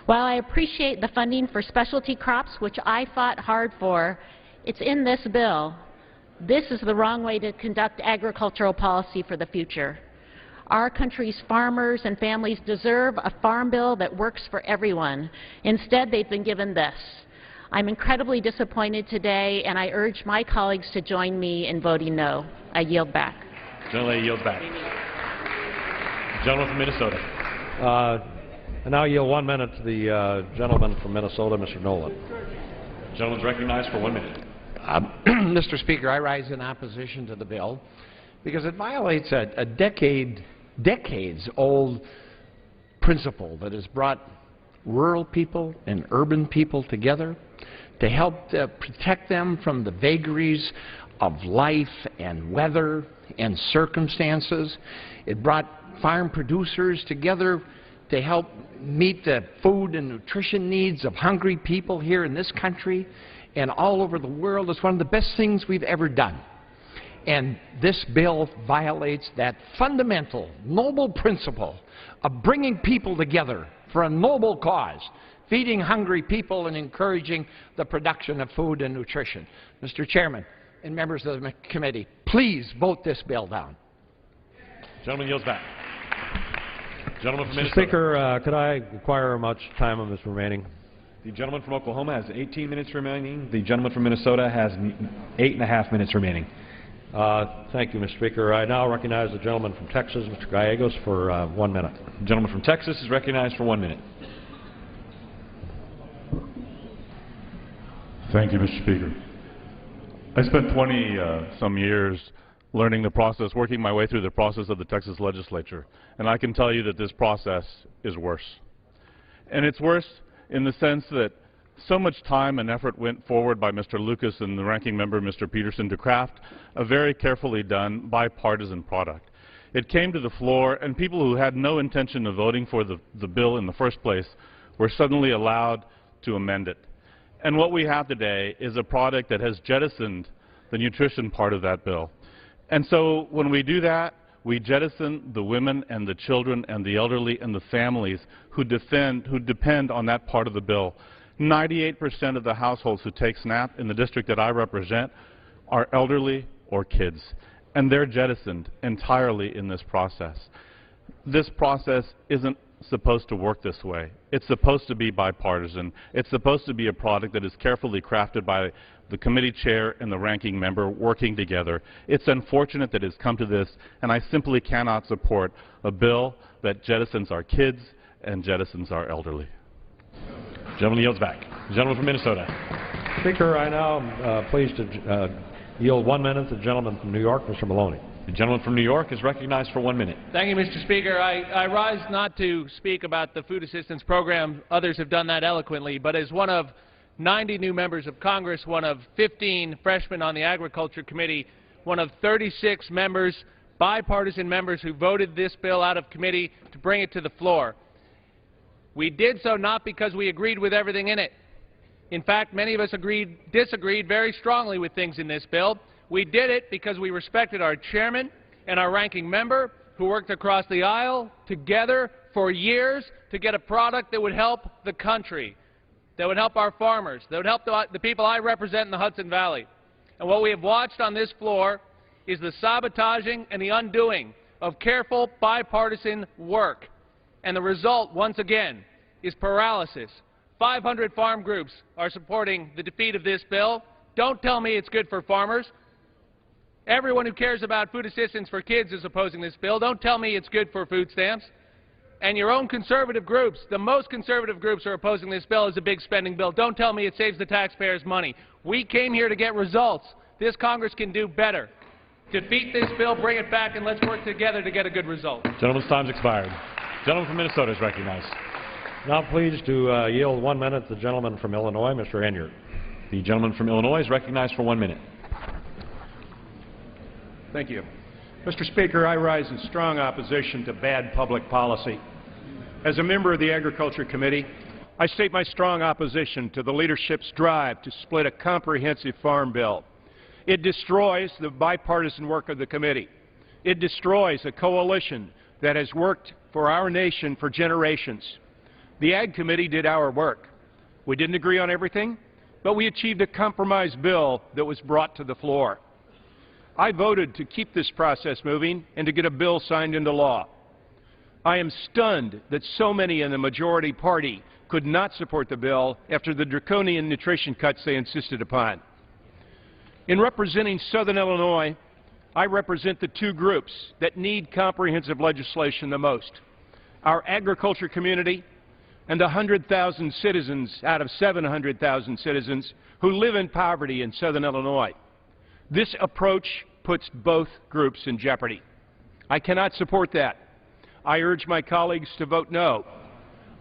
F: While I appreciate the funding for specialty crops, which I fought hard for, it's in this bill. This is the wrong way to conduct agricultural policy for the future. Our country's farmers and families deserve a farm bill that works for everyone. Instead, they've been given this. I'm incredibly disappointed today, and I urge my colleagues to join me in voting no. I yield back.
A: Gentlelady yields back. Gentleman from Minnesota.
D: I now yield 1 minute to the gentleman from Minnesota, Mr. Nolan.
A: The gentleman is recognized for 1 minute.
W: Mr. Speaker, I rise in opposition to the bill because it violates a decades-old principle that has brought rural people and urban people together to help protect them from the vagaries of life and weather and circumstances. It brought farm producers together to help meet the food and nutrition needs of hungry people here in this country and all over the world. It's one of the best things we've ever done. And this bill violates that fundamental, noble principle of bringing people together for a noble cause, feeding hungry people and encouraging the production of food and nutrition. Mr. Chairman and members of the committee, please vote this bill down.
A: Gentleman yields back. Gentleman from
D: Mr.
A: Minnesota.
D: Speaker, could I inquire how much time is remaining?
A: The gentleman from Oklahoma has 18 minutes remaining. The gentleman from Minnesota has 8.5 minutes remaining.
D: Thank you, Mr. Speaker. I now recognize the gentleman from Texas, Mr. Gallegos, for 1 minute.
A: The gentleman from Texas is recognized for 1 minute.
X: Thank you, Mr. Speaker. I spent 20-some years learning the process, working my way through the process of the Texas legislature, and I can tell you that this process is worse. And it's worse in the sense that so much time and effort went forward by Mr. Lucas and the ranking member, Mr. Peterson, to craft a very carefully done bipartisan product. It came to the floor, and people who had no intention of voting for the bill in the first place we're suddenly allowed to amend it. And what we have today is a product that has jettisoned the nutrition part of that bill. And so when we do that, we jettison the women and the children and the elderly and the families who depend on that part of the bill. 98% of the households who take SNAP in the district that I represent are elderly or kids, and they're jettisoned entirely in this process. This process isn't supposed to work this way. It's supposed to be bipartisan. It's supposed to be a product that is carefully crafted by the committee chair and the ranking member working together. It's unfortunate that it's come to this, and I simply cannot support a bill that jettisons our kids and jettisons our elderly.
A: The gentleman yields back. The gentleman from Minnesota.
D: Speaker, I now am pleased to yield 1 minute to the gentleman from New York, Mr. Maloney.
A: The gentleman from New York is recognized for 1 minute.
G: Thank you, Mr. Speaker. I rise not to speak about the food assistance program. Others have done that eloquently. But as one of 90 new members of Congress, one of 15 freshmen on the Agriculture Committee, one of 36 members, bipartisan members who voted this bill out of committee to bring it to the floor. We did so not because we agreed with everything in it. In fact, many of us disagreed very strongly with things in this bill. We did it because we respected our chairman and our ranking member who worked across the aisle together for years to get a product that would help the country, that would help our farmers, that would help the people I represent in the Hudson Valley. And what we have watched on this floor is the sabotaging and the undoing of careful bipartisan work. And the result, once again, is paralysis. 500 farm groups are supporting the defeat of this bill. Don't tell me it's good for farmers. Everyone who cares about food assistance for kids is opposing this bill. Don't tell me it's good for food stamps. And your own conservative groups, the most conservative groups, are opposing this bill as a big spending bill. Don't tell me it saves the taxpayers money. We came here to get results. This Congress can do better. Defeat this bill, bring it back, and let's work together to get a good result.
A: Gentleman's time's expired. Gentleman from Minnesota is recognized.
D: Now pleased to yield 1 minute to the gentleman from Illinois, Mr. Enyart.
A: The gentleman from Illinois is recognized for 1 minute.
H: Thank you. Mr. Speaker, I rise in strong opposition to bad public policy. As a member of the Agriculture Committee, I state my strong opposition to the leadership's drive to split a comprehensive farm bill. It destroys the bipartisan work of the committee. It destroys a coalition that has worked for our nation for generations. The Ag Committee did our work. We didn't agree on everything, but we achieved a compromise bill that was brought to the floor. I voted to keep this process moving and to get a bill signed into law. I am stunned that so many in the majority party could not support the bill after the draconian nutrition cuts they insisted upon. In representing Southern Illinois, I represent the two groups that need comprehensive legislation the most: our agriculture community and the 100,000 citizens out of 700,000 citizens who live in poverty in Southern Illinois. This approach puts both groups in jeopardy. I cannot support that. I urge my colleagues to vote no.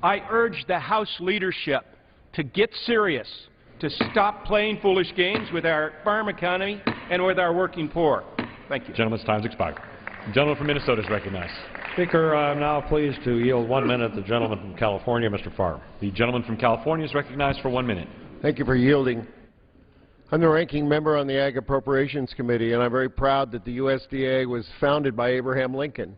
H: I urge the House leadership to get serious, to stop playing foolish games with our farm economy and with our working poor. Thank you.
A: Gentleman's time's expired. The gentleman from Minnesota is recognized.
D: Speaker, I'm now pleased to yield 1 minute to the gentleman from California, Mr. Farr.
A: The gentleman from California is recognized for 1 minute.
I: Thank you for yielding. I'm the ranking member on the Ag Appropriations Committee, and I'm very proud that the USDA was founded by Abraham Lincoln.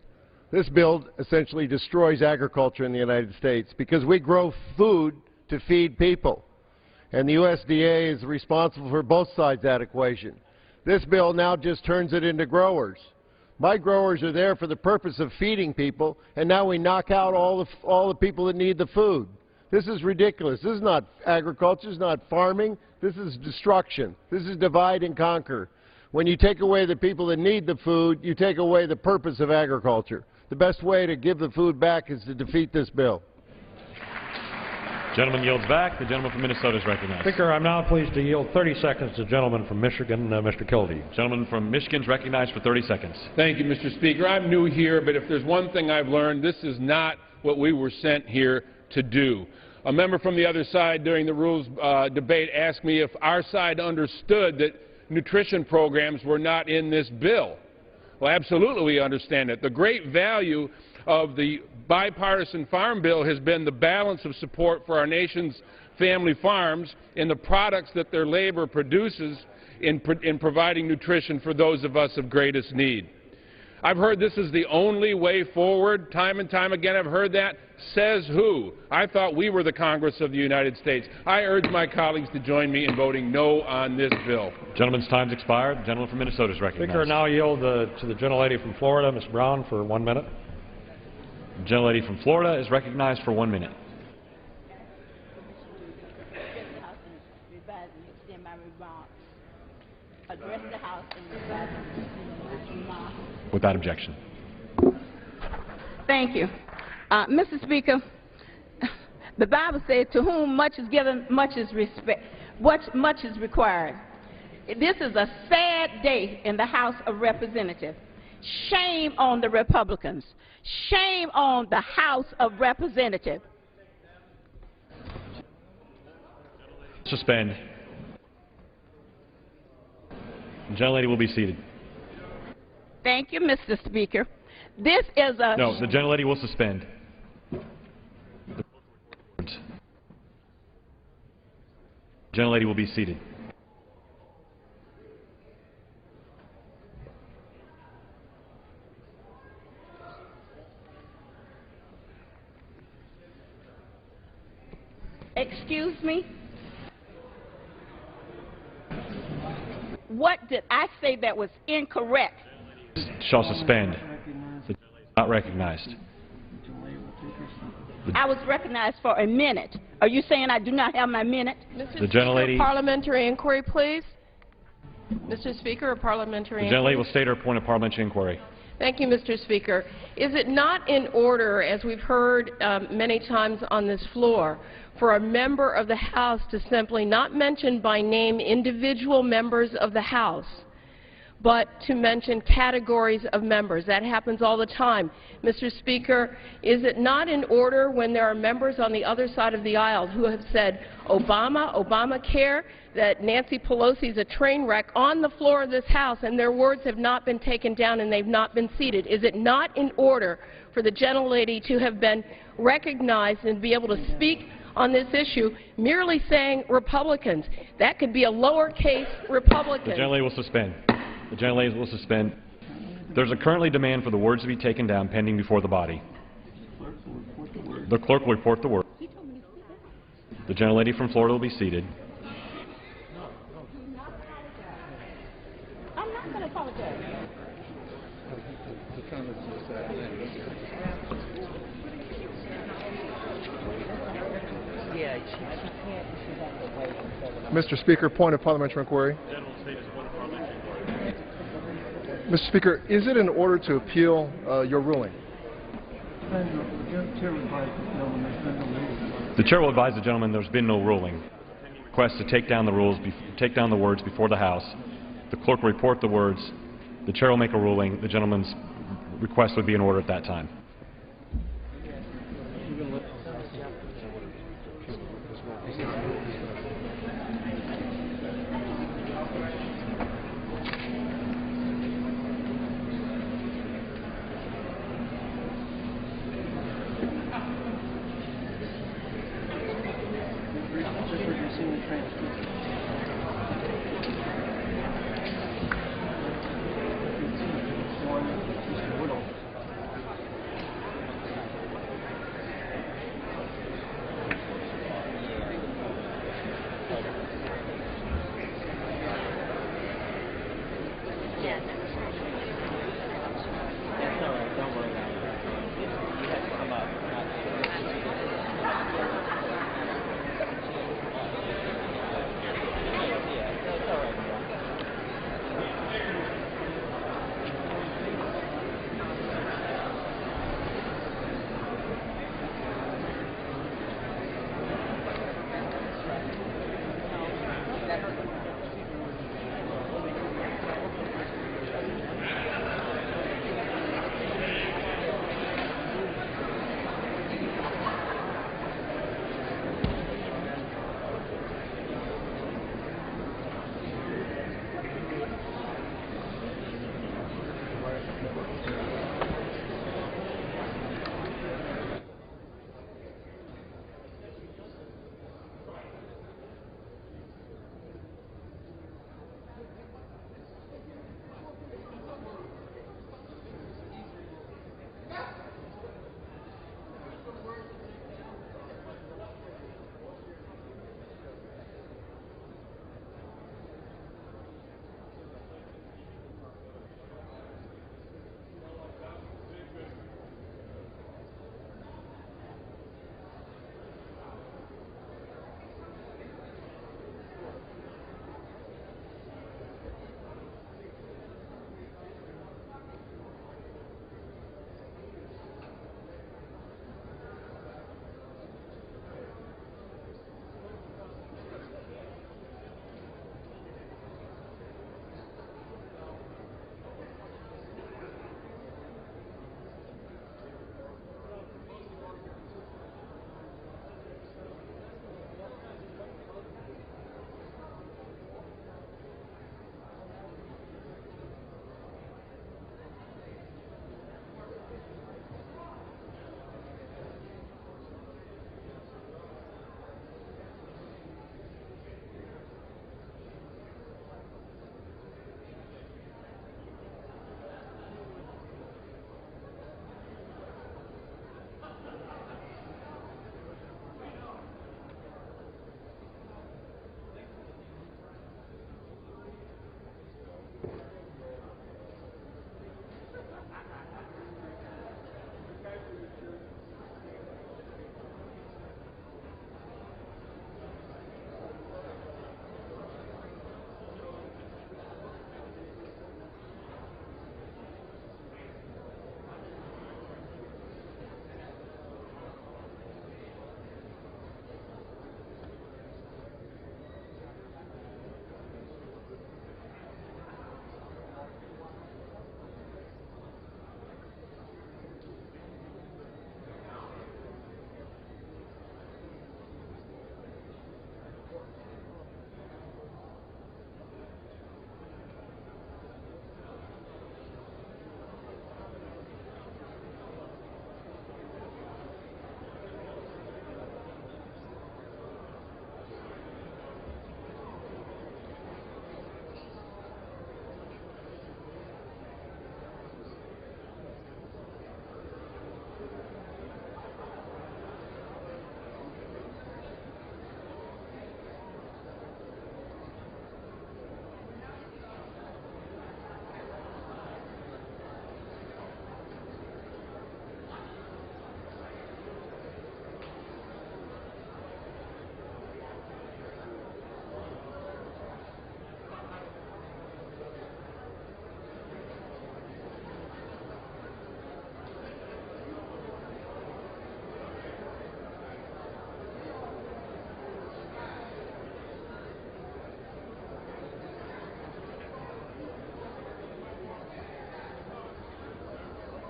I: This bill essentially destroys agriculture in the United States because we grow food to feed people, and the USDA is responsible for both sides of that equation. This bill now just turns it into growers. My growers are there for the purpose of feeding people, and now we knock out all the people that need the food. This is ridiculous. This is not agriculture. This is not farming. This is destruction. This is divide and conquer. When you take away the people that need the food, you take away the purpose of agriculture. The best way to give the food back is to defeat this bill.
A: Gentleman yields back. The gentleman from Minnesota is recognized.
D: Speaker, I'm now pleased to yield 30 seconds to the gentleman from Michigan, Mr. Kildee.
A: Gentleman from Michigan is recognized for 30 seconds.
J: Thank you, Mr. Speaker. I'm new here, but if there's one thing I've learned, this is not what we were sent here to do. A member from the other side during the rules debate asked me if our side understood that nutrition programs were not in this bill. Well, absolutely we understand it. The great value of the bipartisan farm bill has been the balance of support for our nation's family farms and the products that their labor produces in providing nutrition for those of us of greatest need. I've heard this is the only way forward. Time and time again I've heard that. Says who? I thought we were the Congress of the United States. I urge my colleagues to join me in voting no on this bill.
A: Gentleman's time's expired. The gentleman from Minnesota is recognized.
D: Speaker, now yield to the gentlelady from Florida, Ms. Brown, for 1 minute.
A: The gentlelady from Florida is recognized for 1 minute.
K: Address the House and
A: Without objection.
K: Thank you. Mr. Speaker, the Bible says, to whom much is given, much is required. This is a sad day in the House of Representatives. Shame on the Republicans. Shame on the House of Representatives.
A: Suspend. The gentlelady will be seated.
K: Thank you, Mr. Speaker. This is a...
A: No, the gentlelady will suspend. The gentlelady will be seated.
K: Excuse me? What did I say that was incorrect?
A: Shall suspend. The not recognized.
K: I was recognized for a minute. Are you saying I do not have my minute?
A: The gentlelady.
L: Parliamentary inquiry, please. Mr. Speaker, a parliamentary
A: The
L: inquiry.
A: gentlelady will state her point of parliamentary inquiry.
L: Thank you, Mr. Speaker. Is it not in order, as we've heard many times on this floor, for a member of the House to simply not mention by name individual members of the House, but to mention categories of members? That happens all the time. Mr. Speaker, is it not in order when there are members on the other side of the aisle who have said Obama, Obamacare, that Nancy Pelosi is a train wreck on the floor of this House, and their words have not been taken down and they've not been seated? Is it not in order for the gentlelady to have been recognized and be able to speak on this issue, merely saying Republicans? That could be a lowercase Republican.
A: The gentlelady will suspend. The gentlelady will suspend. There's a currently demand for the words to be taken down pending before the body. The clerk will report the word. The gentlelady from Florida will be seated.
K: I'm not going to apologize.
M: Mr. Speaker, point of parliamentary inquiry. Mr. Speaker, is it in order to appeal your ruling?
A: The chair will advise the gentleman there's been no ruling. Request to take down the rules, take down the words before the House. The clerk will report the words. The chair will make a ruling. The gentleman's request would be in order at that time.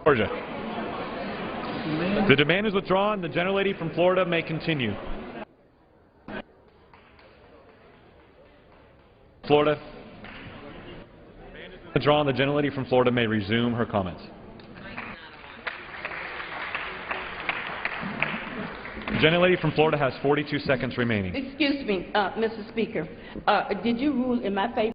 A: Georgia. The demand is withdrawn. The gentlelady from Florida may continue. Florida. Withdrawn. The gentlelady from Florida may resume her comments. The gentlelady from Florida has 42 seconds remaining.
K: Excuse me, Mr. Speaker. Did you rule in my favor?